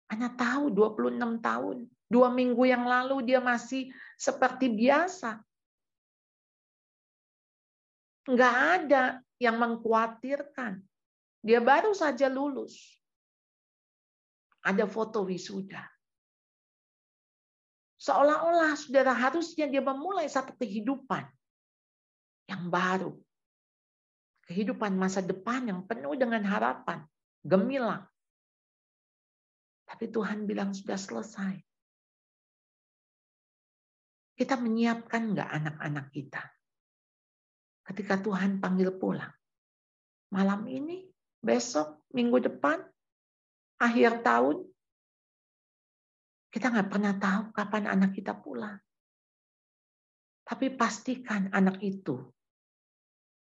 Speaker 2: Hanya tahu 26 tahun. 2 minggu yang lalu dia masih seperti biasa. Nggak ada yang mengkhawatirkan. Dia baru saja lulus. Ada foto wisuda. Seolah-olah saudara harusnya dia memulai satu kehidupan yang baru. Kehidupan masa depan yang penuh dengan harapan. Gemilang. Tapi Tuhan bilang sudah selesai. Kita menyiapkan nggak anak-anak kita? Ketika Tuhan panggil pulang. Malam ini, besok, minggu depan, akhir tahun, kita nggak pernah tahu kapan anak kita pulang. Tapi pastikan anak itu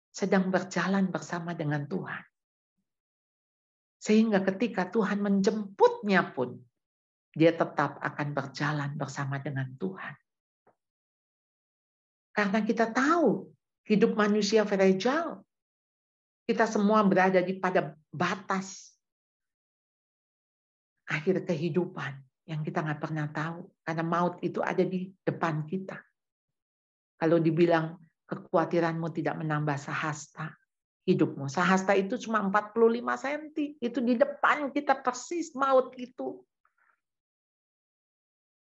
Speaker 2: sedang berjalan bersama dengan Tuhan. Sehingga ketika Tuhan menjemputnya pun, dia tetap akan berjalan bersama dengan Tuhan. Karena kita tahu hidup manusia fragile. Kita semua berada pada batas akhir kehidupan yang kita nggak pernah tahu. Karena maut itu ada di depan kita. Kalau dibilang kekhawatiranmu tidak menambah sahasta hidupmu. Sahasta itu cuma 45 cm. Itu di depan kita persis maut itu.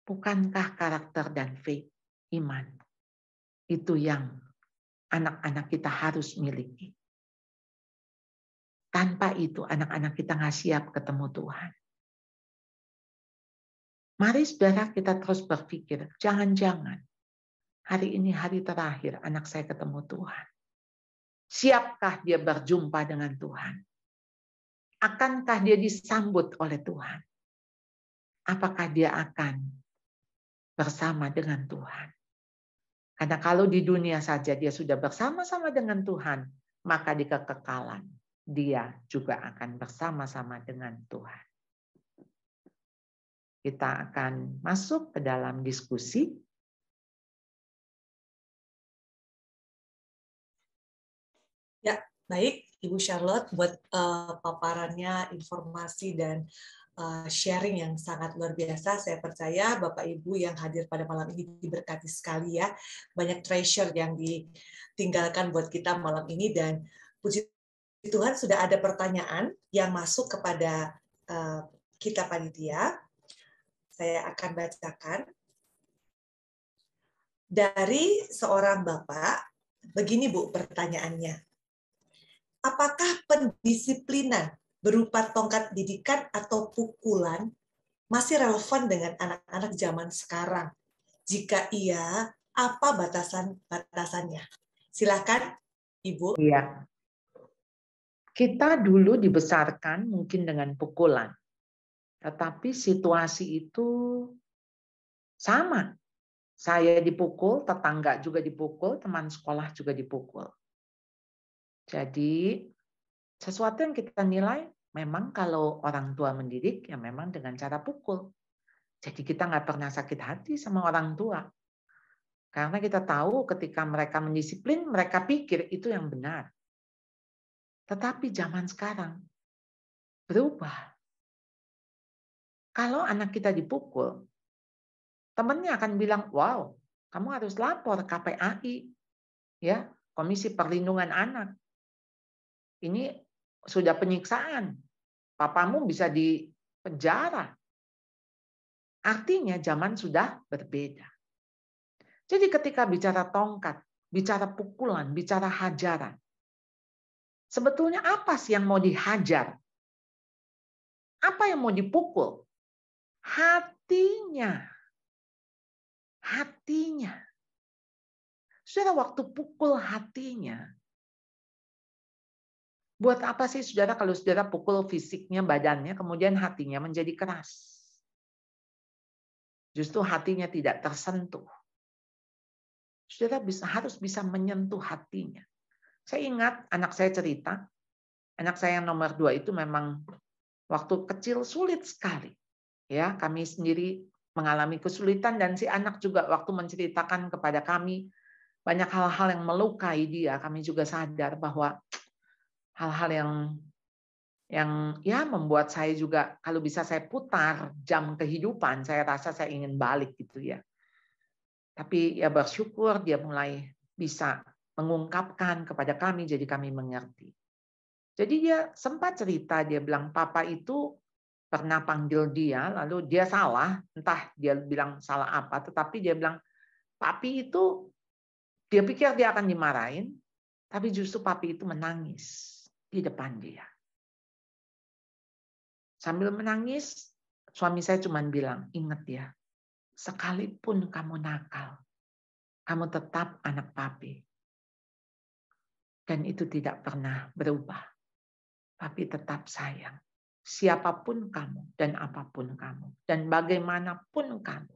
Speaker 2: Bukankah karakter dan faith, iman, itu yang anak-anak kita harus miliki. Tanpa itu anak-anak kita nggak siap ketemu Tuhan. Mari saudara kita terus berpikir, jangan-jangan hari ini hari terakhir anak saya ketemu Tuhan. Siapkah dia berjumpa dengan Tuhan? Akankah dia disambut oleh Tuhan? Apakah dia akan bersama dengan Tuhan? Karena kalau di dunia saja dia sudah bersama-sama dengan Tuhan, maka di kekekalan dia juga akan bersama-sama dengan Tuhan. Kita akan masuk ke dalam diskusi.
Speaker 1: Ya, baik Ibu Charlotte buat paparannya, informasi dan sharing yang sangat luar biasa. Saya percaya Bapak Ibu yang hadir pada malam ini diberkati sekali ya. Banyak treasure yang ditinggalkan buat kita malam ini, dan puji Tuhan sudah ada pertanyaan yang masuk kepada kita panitia. Saya akan bacakan. Dari seorang Bapak, begini Bu pertanyaannya. Apakah pendisiplinan berupa tongkat didikan atau pukulan masih relevan dengan anak-anak zaman sekarang? Jika iya, apa batasan-batasannya? Silakan, Ibu.
Speaker 2: Iya. Kita dulu dibesarkan mungkin dengan pukulan. Tetapi situasi itu sama. Saya dipukul, tetangga juga dipukul, teman sekolah juga dipukul. Jadi sesuatu yang kita nilai memang kalau orang tua mendidik ya memang dengan cara pukul. Jadi kita nggak pernah sakit hati sama orang tua. Karena kita tahu ketika mereka mendisiplin, mereka pikir itu yang benar. Tetapi zaman sekarang berubah. Kalau anak kita dipukul, temannya akan bilang, wow, kamu harus lapor KPAI, ya, Komisi Perlindungan Anak. Ini sudah penyiksaan. Papamu bisa dipenjara. Artinya zaman sudah berbeda. Jadi ketika bicara tongkat, bicara pukulan, bicara hajaran, sebetulnya apa sih yang mau dihajar? Apa yang mau dipukul? Hatinya. Hatinya. Saudara, waktu pukul hatinya, buat apa sih saudara kalau saudara pukul fisiknya, badannya, kemudian hatinya menjadi keras? Justru hatinya tidak tersentuh. Saudara harus bisa menyentuh hatinya. Saya ingat anak saya cerita, anak saya yang nomor 2 itu memang waktu kecil sulit sekali. Ya, kami sendiri mengalami kesulitan dan si anak juga waktu menceritakan kepada kami banyak hal-hal yang melukai dia. Kami juga sadar bahwa hal-hal yang ya membuat saya juga kalau bisa saya putar jam kehidupan, saya rasa saya ingin balik gitu ya. Tapi ya bersyukur dia mulai bisa mengungkapkan kepada kami, jadi kami mengerti. Jadi dia sempat cerita, dia bilang papa itu pernah panggil dia, lalu dia salah, entah dia bilang salah apa, tetapi dia bilang, papi itu, dia pikir dia akan dimarahin, tapi justru papi itu menangis di depan dia. Sambil menangis, suami saya cuma bilang, ingat ya, sekalipun kamu nakal, kamu tetap anak papi. Dan itu tidak pernah berubah. Papi tetap sayang. Siapapun kamu dan apapun kamu. Dan bagaimanapun kamu.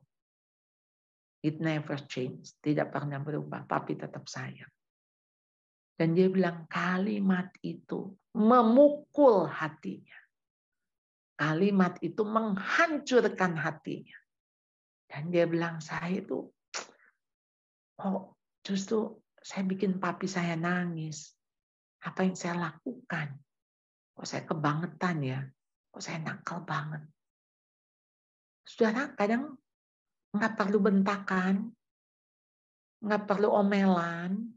Speaker 2: It never change. Tidak pernah berubah. Papi tetap sayang. Dan dia bilang kalimat itu memukul hatinya. Kalimat itu menghancurkan hatinya. Dan dia bilang, saya itu, justru saya bikin papi saya nangis. Apa yang saya lakukan? Kok saya kebangetan ya? Kok saya nakal banget? Saudara, kadang nggak perlu bentakan, nggak perlu omelan,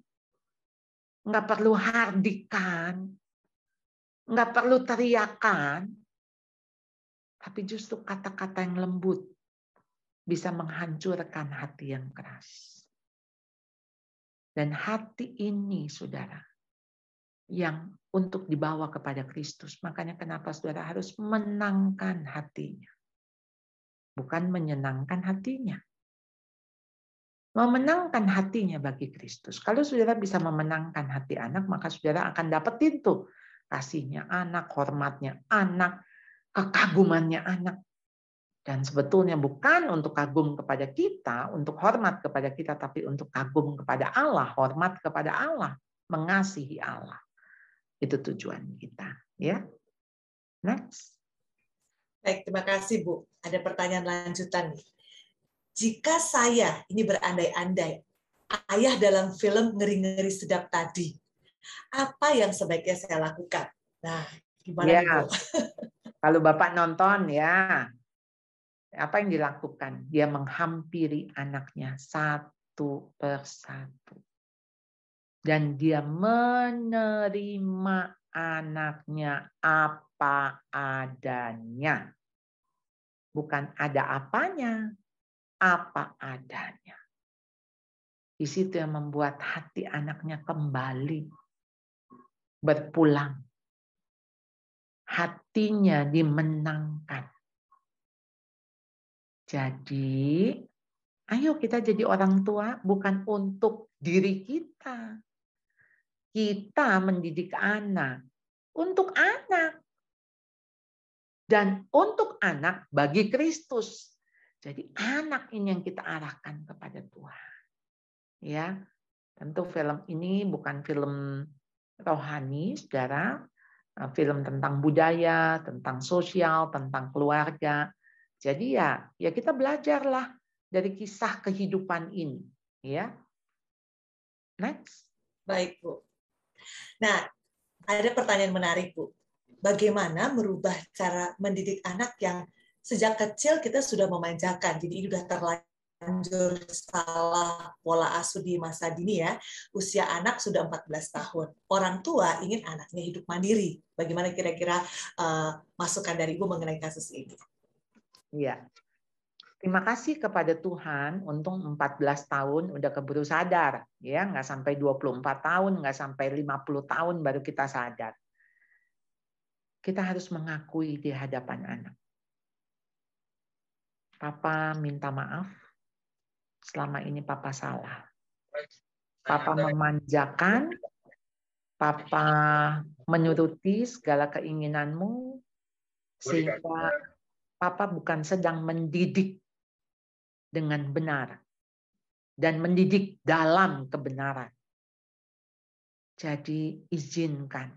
Speaker 2: nggak perlu hardikan, nggak perlu teriakan, tapi justru kata-kata yang lembut bisa menghancurkan hati yang keras. Dan hati ini, saudara, yang untuk dibawa kepada Kristus. Makanya kenapa saudara harus menangkan hatinya. Bukan menyenangkan hatinya. Memenangkan hatinya bagi Kristus. Kalau saudara bisa memenangkan hati anak, maka saudara akan dapetin tuh kasihnya anak, hormatnya anak, kekagumannya anak. Dan sebetulnya bukan untuk kagum kepada kita, untuk hormat kepada kita, tapi untuk kagum kepada Allah, hormat kepada Allah, mengasihi Allah. Itu tujuan kita, ya. Next.
Speaker 1: Baik, terima kasih Bu. Ada pertanyaan lanjutan nih. Jika saya ini berandai-andai ayah dalam film Ngeri-Ngeri Sedap tadi, apa yang sebaiknya saya lakukan? Nah, gimana
Speaker 2: ya,
Speaker 1: nih Bu?
Speaker 2: Kalau Bapak nonton ya, apa yang dilakukan? Dia menghampiri anaknya satu persatu. Dan dia menerima anaknya apa adanya. Bukan ada apanya, apa adanya. Di situ yang membuat hati anaknya kembali berpulang. Hatinya dimenangkan. Jadi, ayo kita jadi orang tua bukan untuk diri kita. Kita mendidik anak untuk anak. Dan untuk anak bagi Kristus. Jadi anak ini yang kita arahkan kepada Tuhan. Ya, tentu film ini bukan film rohani, saudara. Film tentang budaya, tentang sosial, tentang keluarga. Jadi ya kita belajarlah dari kisah kehidupan ini. Ya, next.
Speaker 1: Baik Bu. Nah, ada pertanyaan menarik Bu. Bagaimana merubah cara mendidik anak yang sejak kecil kita sudah memanjakan, jadi sudah terlanjur salah pola asuh di masa dini ya. Usia anak sudah 14 tahun. Orang tua ingin anaknya hidup mandiri. Bagaimana kira-kira masukan dari Ibu mengenai kasus ini?
Speaker 2: Iya. Terima kasih kepada Tuhan, untung 14 tahun udah keburu sadar. Ya, nggak sampai 24 tahun, nggak sampai 50 tahun baru kita sadar. Kita harus mengakui di hadapan anak. Papa minta maaf, selama ini Papa salah. Papa memanjakan, Papa menuruti segala keinginanmu, sehingga Papa bukan sedang mendidik dengan benar dan mendidik dalam kebenaran. Jadi izinkan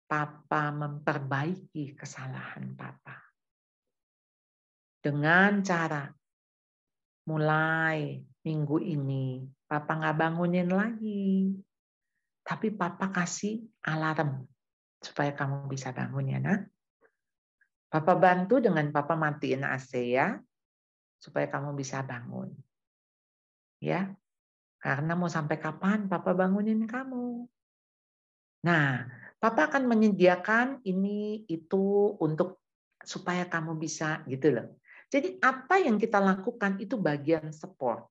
Speaker 2: Papa memperbaiki kesalahan Papa. Dengan cara mulai minggu ini Papa nggak bangunin lagi. Tapi Papa kasih alarm supaya kamu bisa bangun ya nak. Papa bantu dengan Papa matiin AC ya. Supaya kamu bisa bangun. Ya. Karena mau sampai kapan Papa bangunin kamu? Nah, Papa akan menyediakan ini, itu untuk supaya kamu bisa gitu loh. Jadi apa yang kita lakukan itu bagian support.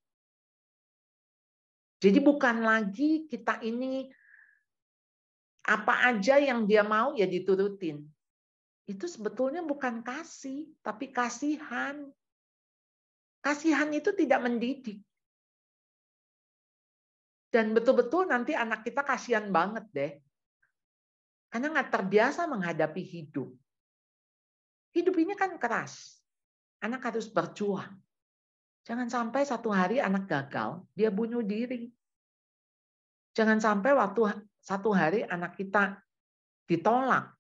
Speaker 2: Jadi bukan lagi kita ini apa aja yang dia mau ya diturutin. Itu sebetulnya bukan kasih, tapi kasihan. Kasihan itu tidak mendidik. Dan betul-betul nanti anak kita kasihan banget deh. Karena nggak terbiasa menghadapi hidup. Hidup ini kan keras. Anak harus berjuang. Jangan sampai satu hari anak gagal, dia bunuh diri. Jangan sampai waktu satu hari anak kita ditolak,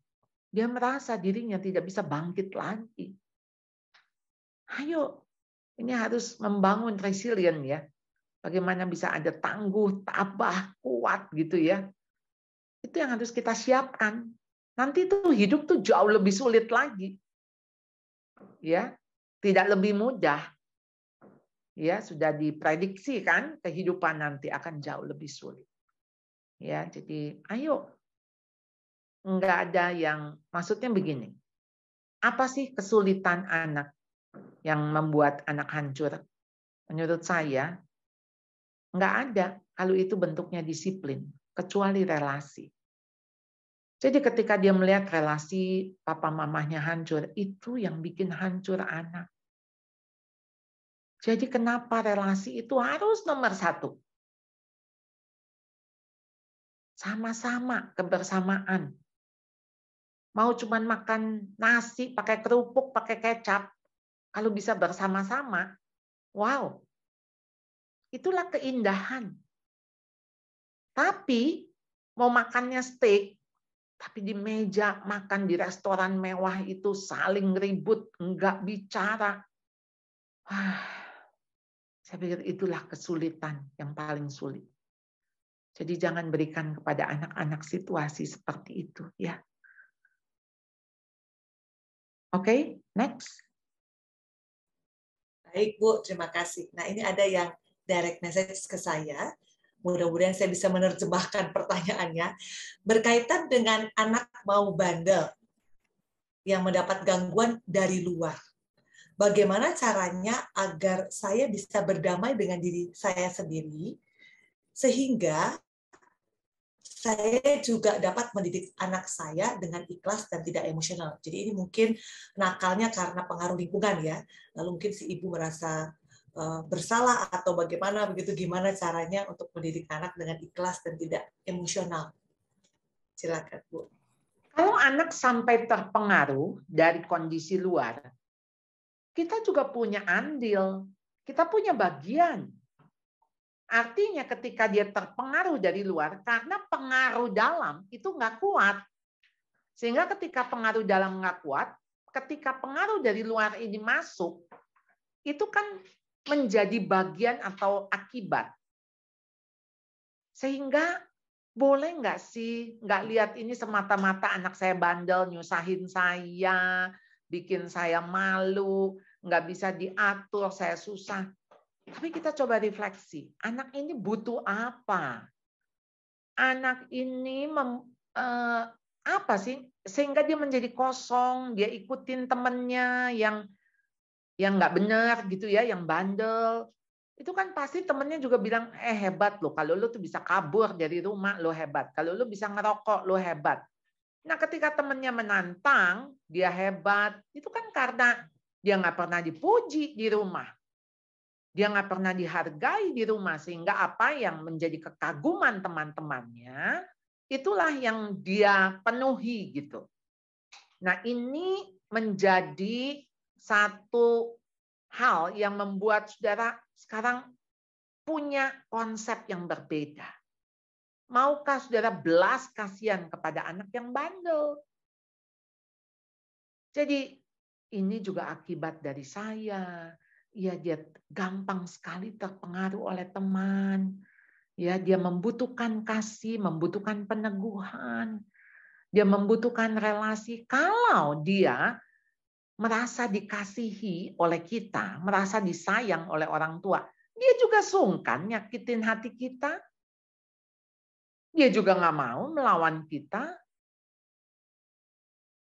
Speaker 2: dia merasa dirinya tidak bisa bangkit lagi. Ayo, ini harus membangun resilient ya. Bagaimana bisa ada tangguh, tabah, kuat gitu ya. Itu yang harus kita siapkan. Nanti tuh hidup tuh jauh lebih sulit lagi. Ya, tidak lebih mudah. Ya, sudah diprediksi kan kehidupan nanti akan jauh lebih sulit. Ya, jadi ayo. Enggak ada yang maksudnya begini. Apa sih kesulitan anak yang membuat anak hancur? Menurut saya enggak ada kalau itu bentuknya disiplin, kecuali relasi. Jadi ketika dia melihat relasi papa mamahnya hancur, itu yang bikin hancur anak. Jadi kenapa relasi itu harus nomor satu? Sama-sama, kebersamaan. Mau cuman makan nasi, pakai kerupuk, pakai kecap, kalau bisa bersama-sama, wow, itulah keindahan. Tapi mau makannya steak, tapi di meja makan di restoran mewah itu saling ribut, enggak bicara. Saya pikir itulah kesulitan yang paling sulit. Jadi jangan berikan kepada anak-anak situasi seperti itu, ya. Oke, next.
Speaker 1: Baik Bu, terima kasih. Nah ini ada yang direct message ke saya. Mudah-mudahan saya bisa menerjemahkan pertanyaannya. Berkaitan dengan anak mau bandel yang mendapat gangguan dari luar. Bagaimana caranya agar saya bisa berdamai dengan diri saya sendiri, sehingga saya juga dapat mendidik anak saya dengan ikhlas dan tidak emosional. Jadi ini mungkin nakalnya karena pengaruh lingkungan ya. Lalu mungkin si ibu merasa bersalah atau bagaimana begitu, gimana caranya untuk mendidik anak dengan ikhlas dan tidak emosional. Silakan Bu.
Speaker 2: Kalau anak sampai terpengaruh dari kondisi luar, kita juga punya andil, kita punya bagian. Artinya ketika dia terpengaruh dari luar, karena pengaruh dalam itu nggak kuat. Sehingga ketika pengaruh dalam nggak kuat, ketika pengaruh dari luar ini masuk, itu kan menjadi bagian atau akibat. Sehingga boleh nggak sih nggak lihat ini semata-mata anak saya bandel, nyusahin saya, bikin saya malu, nggak bisa diatur, saya susah. Tapi kita coba refleksi, anak ini butuh apa? Anak ini apa sih? Sehingga dia menjadi kosong, dia ikutin temennya yang nggak benar gitu ya, yang bandel. Itu kan pasti temennya juga bilang, hebat loh, kalau lo tuh bisa kabur dari rumah, lo hebat. Kalau lo bisa ngerokok, lo hebat. Nah ketika temennya menantang, dia hebat. Itu kan karena dia nggak pernah dipuji di rumah. Dia nggak pernah dihargai di rumah, sehingga apa yang menjadi kekaguman teman-temannya, itulah yang dia penuhi gitu. Nah ini menjadi satu hal yang membuat saudara sekarang punya konsep yang berbeda. Maukah saudara belas kasihan kepada anak yang bandel? Jadi ini juga akibat dari saya. Ya, dia gampang sekali terpengaruh oleh teman. Ya, dia membutuhkan kasih, membutuhkan peneguhan. Dia membutuhkan relasi. Kalau dia merasa dikasihi oleh kita, merasa disayang oleh orang tua, Dia juga sungkan nyakitin hati kita. Dia juga nggak mau melawan kita.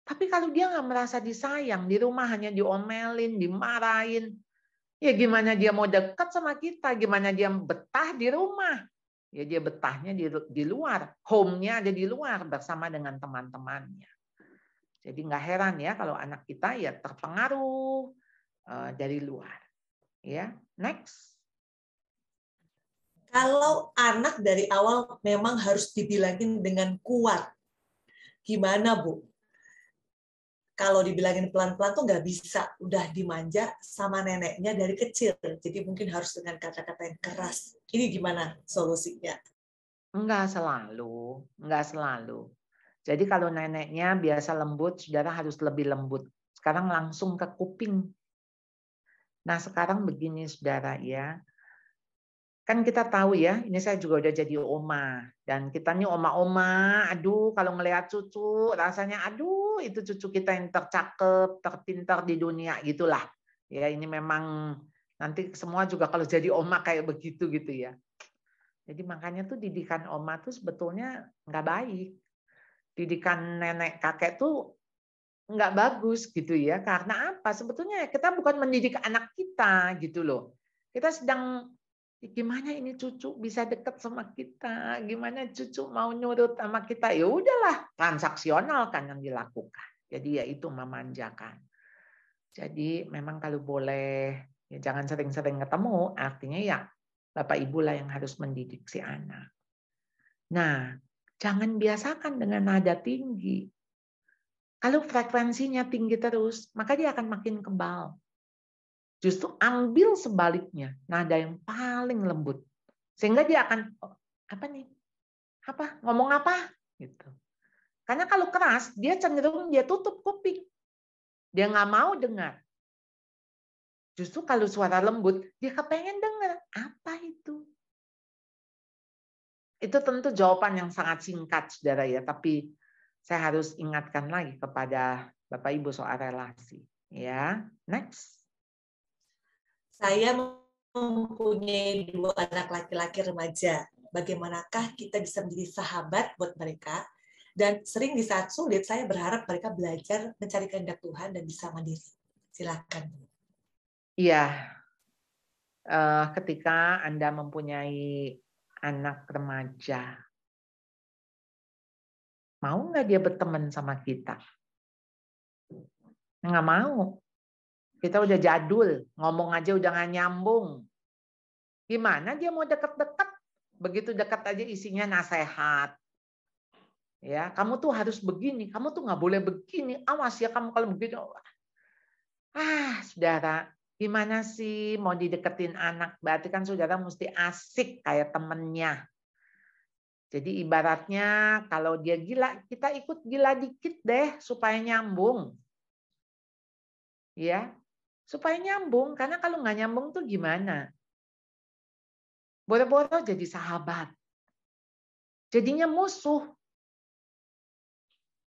Speaker 2: Tapi kalau dia nggak merasa disayang, di rumah hanya diomelin, dimarahin, ya gimana dia mau dekat sama kita? Gimana dia betah di rumah? Ya dia betahnya di luar. Home-nya ada di luar bersama dengan teman-temannya. Jadi nggak heran ya kalau anak kita ya terpengaruh dari luar. Ya, next.
Speaker 1: Kalau anak dari awal memang harus dibilangin dengan kuat, gimana Bu? Kalau dibilangin pelan-pelan tuh nggak bisa, udah dimanja sama neneknya dari kecil, jadi mungkin harus dengan kata-kata yang keras. Ini gimana solusinya?
Speaker 2: Enggak selalu. Jadi kalau neneknya biasa lembut, saudara harus lebih lembut. Sekarang langsung ke kuping. Nah sekarang begini saudara ya, kan kita tahu ya, ini saya juga udah jadi oma. Dan kita nih oma-oma, aduh kalau ngelihat cucu, rasanya aduh itu cucu kita yang tercakep, terpintar di dunia gitulah. Ya ini memang nanti semua juga kalau jadi oma kayak begitu gitu ya. Jadi makanya tuh didikan oma tuh sebetulnya nggak baik. Didikan nenek kakek tuh nggak bagus gitu ya. Karena apa? Sebetulnya kita bukan mendidik anak kita gitu loh. Kita sedang gimana ini cucu bisa dekat sama kita, gimana cucu mau nurut sama kita, ya udahlah transaksional kan yang dilakukan. Jadi ya itu memanjakan. Jadi memang kalau boleh ya jangan sering-sering ketemu, artinya ya Bapak Ibu lah yang harus mendidik si anak. Nah, jangan biasakan dengan nada tinggi. Kalau frekuensinya tinggi terus, maka dia akan makin kebal. Justru ambil sebaliknya, nada yang paling lembut. Sehingga dia akan, oh, apa nih? Apa? Ngomong apa? Gitu. Karena kalau keras, dia cenderung dia tutup kuping. Dia nggak mau dengar. Justru kalau suara lembut, dia kepengen dengar. Apa itu? Itu tentu jawaban yang sangat singkat, saudara ya. Tapi saya harus ingatkan lagi kepada Bapak Ibu soal relasi. Ya, next.
Speaker 1: Saya mempunyai 2 anak laki-laki remaja. Bagaimanakah kita bisa menjadi sahabat buat mereka? Dan sering di saat sulit, saya berharap mereka belajar mencari kehendak Tuhan dan bisa mandiri. Silakan.
Speaker 2: Iya, ketika Anda mempunyai anak remaja, mau nggak dia berteman sama kita? Nggak mau. Kita udah jadul, ngomong aja udah nggak nyambung. Gimana dia mau deket-deket? Begitu dekat aja isinya nasihat. Ya, kamu tuh harus begini, kamu tuh nggak boleh begini. Awas ya kamu kalau begini. Saudara, gimana sih mau dideketin anak? Berarti kan saudara mesti asik kayak temennya. Jadi ibaratnya kalau dia gila, kita ikut gila dikit deh supaya nyambung. Ya, supaya nyambung, karena kalau nggak nyambung tuh gimana? Boro-boro jadi sahabat. Jadinya musuh.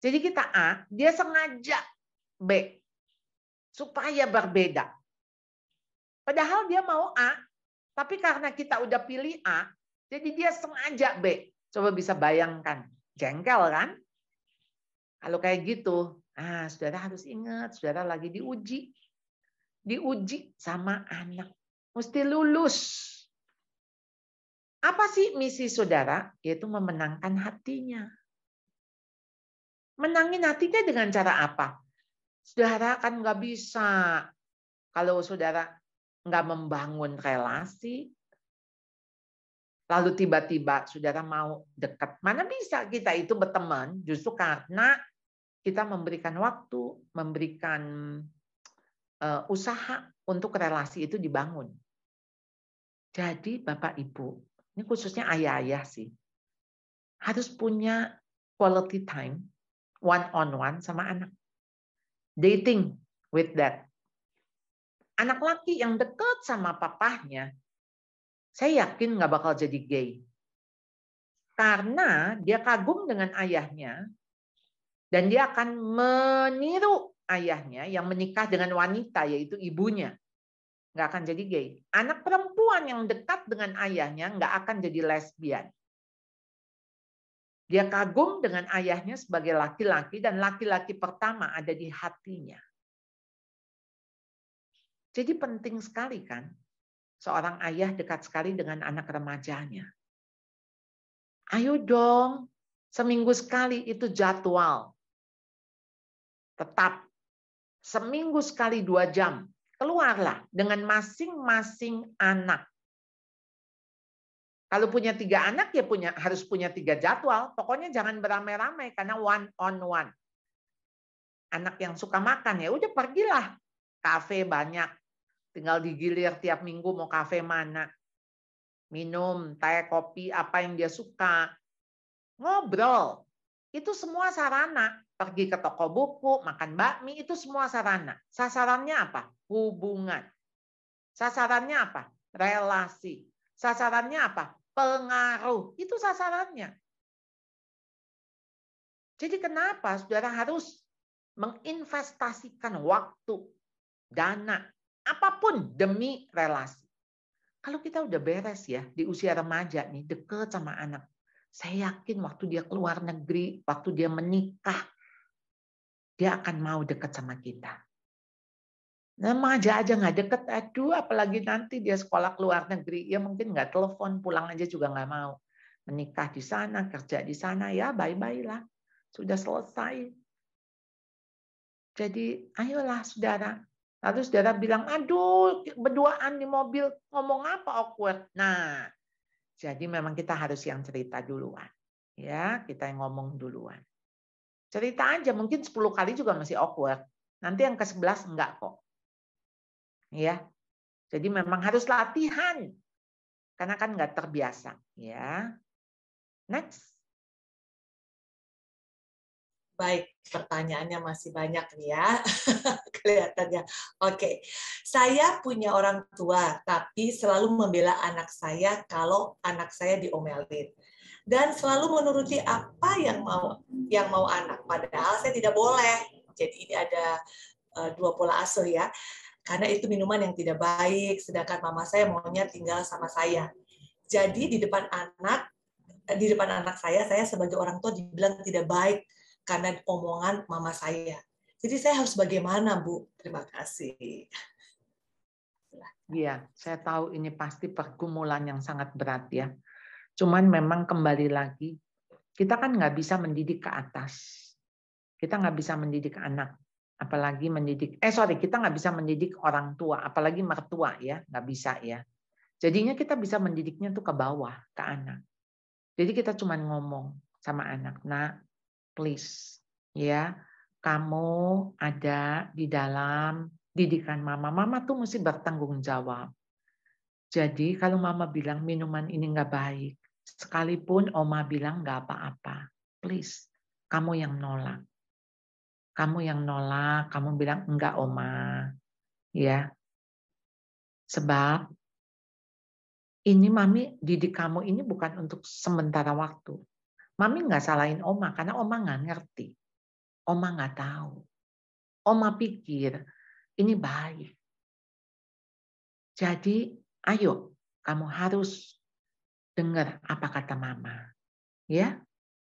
Speaker 2: Jadi kita A, dia sengaja B. Supaya berbeda. Padahal dia mau A, tapi karena kita udah pilih A, jadi dia sengaja B. Coba bisa bayangkan. Jengkel kan? Kalau kayak gitu, saudara harus ingat, saudara lagi diuji. Diuji sama anak. Mesti lulus. Apa sih misi saudara? Yaitu memenangkan hatinya. Menangin hatinya dengan cara apa? Saudara kan nggak bisa. Kalau saudara nggak membangun relasi, lalu tiba-tiba saudara mau dekat. Mana bisa kita itu berteman justru karena kita memberikan waktu, memberikan usaha untuk relasi itu dibangun. Jadi Bapak Ibu, ini khususnya ayah-ayah sih, harus punya quality time, one-on-one sama anak. Dating with that. Anak laki yang dekat sama papahnya, saya yakin nggak bakal jadi gay. Karena dia kagum dengan ayahnya, dan dia akan meniru ayahnya yang menikah dengan wanita, yaitu ibunya. nggak akan jadi gay. Anak perempuan yang dekat dengan ayahnya nggak akan jadi lesbian. Dia kagum dengan ayahnya sebagai laki-laki dan laki-laki pertama ada di hatinya. Jadi penting sekali kan, seorang ayah dekat sekali dengan anak remajanya. Ayo dong, seminggu sekali itu jadwal. Tetap, seminggu sekali 2 jam. Keluarlah dengan masing-masing anak. Kalau punya 3 anak ya harus punya 3 jadwal. Pokoknya jangan beramai-ramai karena one on one. Anak yang suka makan ya udah pergilah. Kafe banyak. Tinggal digilir tiap minggu mau kafe mana. Minum teh, kopi, apa yang dia suka. Ngobrol. Itu semua sarana. Pergi ke toko buku, makan bakmi, itu semua sarana. Sasarannya apa? Hubungan. Sasarannya apa? Relasi. Sasarannya apa? Pengaruh. Itu sasarannya. Jadi kenapa saudara harus menginvestasikan waktu, dana, apapun demi relasi. Kalau kita udah beres ya, di usia remaja nih, deket sama anak. Saya yakin waktu dia keluar negeri, waktu dia menikah, dia akan mau deket sama kita. Remaja aja nggak deket, aduh apalagi nanti dia sekolah keluar negeri, ya mungkin nggak telepon, pulang aja juga nggak mau. Menikah di sana, kerja di sana, ya bye-bye lah. Sudah selesai. Jadi ayolah saudara. Lalu saudara bilang, aduh berduaan di mobil, ngomong apa awkward. Nah, jadi memang kita harus yang cerita duluan. Ya, kita yang ngomong duluan. Cerita aja, mungkin 10 kali juga masih awkward. Nanti yang ke-11 enggak kok. Ya, jadi memang harus latihan karena kan nggak terbiasa. Ya, next.
Speaker 1: Baik, pertanyaannya masih banyak nih ya, kelihatannya. Oke, saya punya orang tua, tapi selalu membela anak saya kalau anak saya diomelin. Dan selalu menuruti apa yang mau anak, padahal saya tidak boleh. Jadi ini ada 2 pola asuh ya. Karena itu minuman yang tidak baik, sedangkan mama saya maunya tinggal sama saya. Jadi di depan anak saya sebagai orang tua dibilang tidak baik karena omongan mama saya. Jadi saya harus bagaimana, Bu? Terima kasih.
Speaker 2: Iya, saya tahu ini pasti pergumulan yang sangat berat ya. Cuman memang kembali lagi, kita kan nggak bisa mendidik ke atas. Kita nggak bisa mendidik anak. Apalagi kita nggak bisa mendidik orang tua, apalagi mertua ya, nggak bisa ya. Jadinya kita bisa mendidiknya tuh ke bawah, ke anak. Jadi kita cuma ngomong sama anak, nak, please, ya, kamu ada di dalam didikan mama. Mama tuh mesti bertanggung jawab. Jadi kalau mama bilang minuman ini nggak baik, sekalipun oma bilang nggak apa-apa, please, kamu yang nolak. Kamu yang nolak, kamu bilang enggak oma, ya. Sebab ini mami didik kamu ini bukan untuk sementara waktu. Mami nggak salahin oma karena oma nggak ngerti, oma nggak tahu. Oma pikir ini baik. Jadi ayo kamu harus dengar apa kata mama, ya.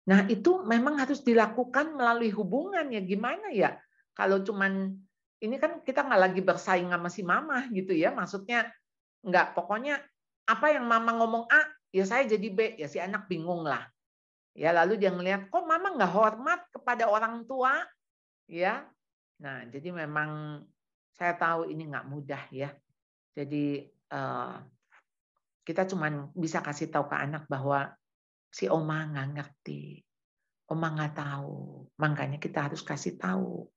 Speaker 2: Nah, itu memang harus dilakukan melalui hubungan ya. Gimana ya? Kalau cuman ini kan kita nggak lagi bersaing sama si mama gitu ya. Maksudnya nggak, pokoknya apa yang mama ngomong A, ya saya jadi B, ya si anak bingung lah. Ya, lalu dia ngelihat kok mama nggak hormat kepada orang tua, ya. Nah, jadi memang saya tahu ini nggak mudah ya. Jadi kita cuman bisa kasih tahu ke anak bahwa si oma nggak ngerti, oma nggak tahu, makanya kita harus kasih tahu.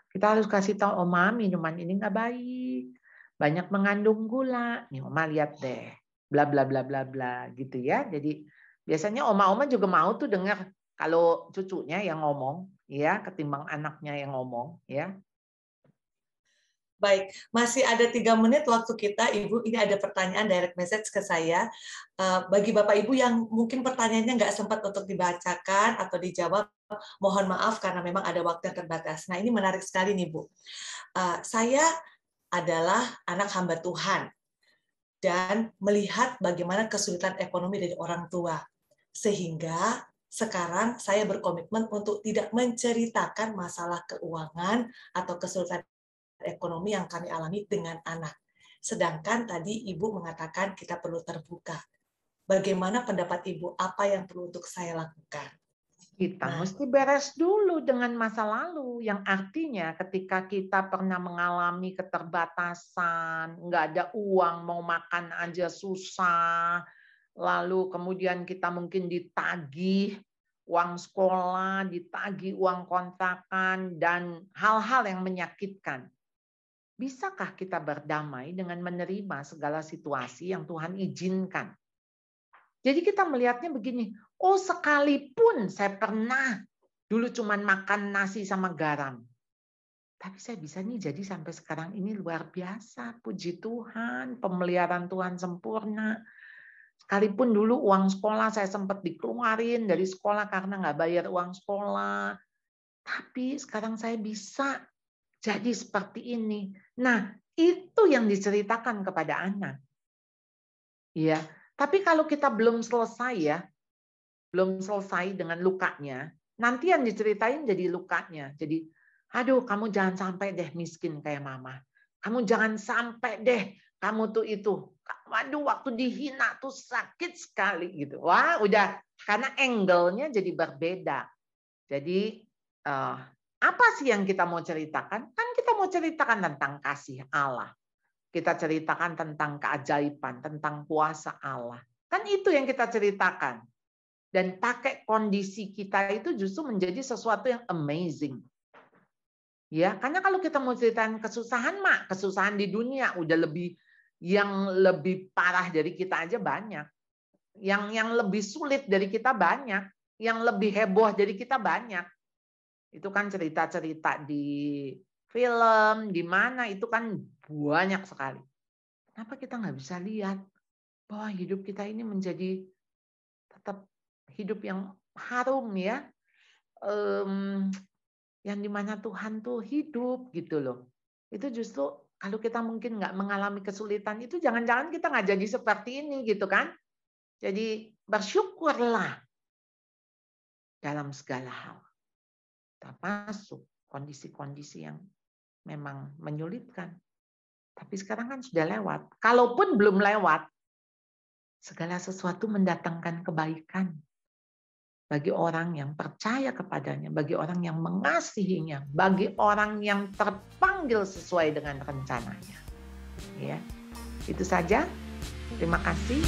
Speaker 2: Kita harus kasih tahu oma minuman ini nggak baik, banyak mengandung gula. Nih oma lihat deh, bla bla bla bla bla gitu ya. Jadi biasanya oma-oma juga mau tuh dengar kalau cucunya yang ngomong, ya, ketimbang anaknya yang ngomong, ya.
Speaker 1: Baik, masih ada 3 menit waktu kita, Ibu. Ini ada pertanyaan direct message ke saya. Bagi Bapak Ibu yang mungkin pertanyaannya nggak sempat untuk dibacakan atau dijawab, mohon maaf karena memang ada waktu yang terbatas. Nah, ini menarik sekali nih, Bu. Saya adalah anak hamba Tuhan dan melihat bagaimana kesulitan ekonomi dari orang tua. Sehingga sekarang saya berkomitmen untuk tidak menceritakan masalah keuangan atau kesulitan ekonomi yang kami alami dengan anak. Sedangkan tadi Ibu mengatakan kita perlu terbuka. Bagaimana pendapat Ibu? Apa yang perlu untuk saya lakukan?
Speaker 2: Kita mesti beres dulu dengan masa lalu, yang artinya ketika kita pernah mengalami keterbatasan, nggak ada uang, mau makan aja susah, lalu kemudian kita mungkin ditagih uang sekolah, ditagih uang kontrakan, dan hal-hal yang menyakitkan. Bisakah kita berdamai dengan menerima segala situasi yang Tuhan izinkan? Jadi kita melihatnya begini, oh sekalipun saya pernah dulu cuman makan nasi sama garam, tapi saya bisa nih jadi sampai sekarang ini luar biasa, puji Tuhan, pemeliharaan Tuhan sempurna. Sekalipun dulu uang sekolah saya sempat dikeluarin dari sekolah karena nggak bayar uang sekolah, tapi sekarang saya bisa jadi seperti ini. Nah, itu yang diceritakan kepada anak. Ya, tapi kalau kita belum selesai ya, belum selesai dengan lukanya, nanti yang diceritain jadi lukanya. Jadi, aduh kamu jangan sampai deh miskin kayak mama. Kamu jangan sampai deh kamu tuh itu. Waduh, waktu dihina tuh sakit sekali gitu. Wah, udah karena angle-nya jadi berbeda. Jadi apa sih yang kita mau ceritakan? Kan kita mau ceritakan tentang kasih Allah. Kita ceritakan tentang keajaiban, tentang kuasa Allah. Kan itu yang kita ceritakan. Dan pakai kondisi kita itu justru menjadi sesuatu yang amazing. Ya, karena kalau kita mau ceritain kesusahan, Mak, kesusahan di dunia udah yang lebih parah dari kita aja banyak. Yang lebih sulit dari kita banyak, yang lebih heboh dari kita banyak. Itu kan cerita-cerita di film, di mana itu kan banyak sekali. Kenapa kita nggak bisa lihat bahwa hidup kita ini menjadi tetap hidup yang harum ya, yang dimana Tuhan tuh hidup gitu loh. Itu justru kalau kita mungkin nggak mengalami kesulitan itu, jangan-jangan kita nggak jadi seperti ini gitu kan. Jadi bersyukurlah dalam segala hal. Termasuk kondisi-kondisi yang memang menyulitkan. Tapi sekarang kan sudah lewat. Kalaupun belum lewat, segala sesuatu mendatangkan kebaikan bagi orang yang percaya kepadanya, bagi orang yang mengasihinya, bagi orang yang terpanggil sesuai dengan rencananya. Ya, itu saja. Terima kasih.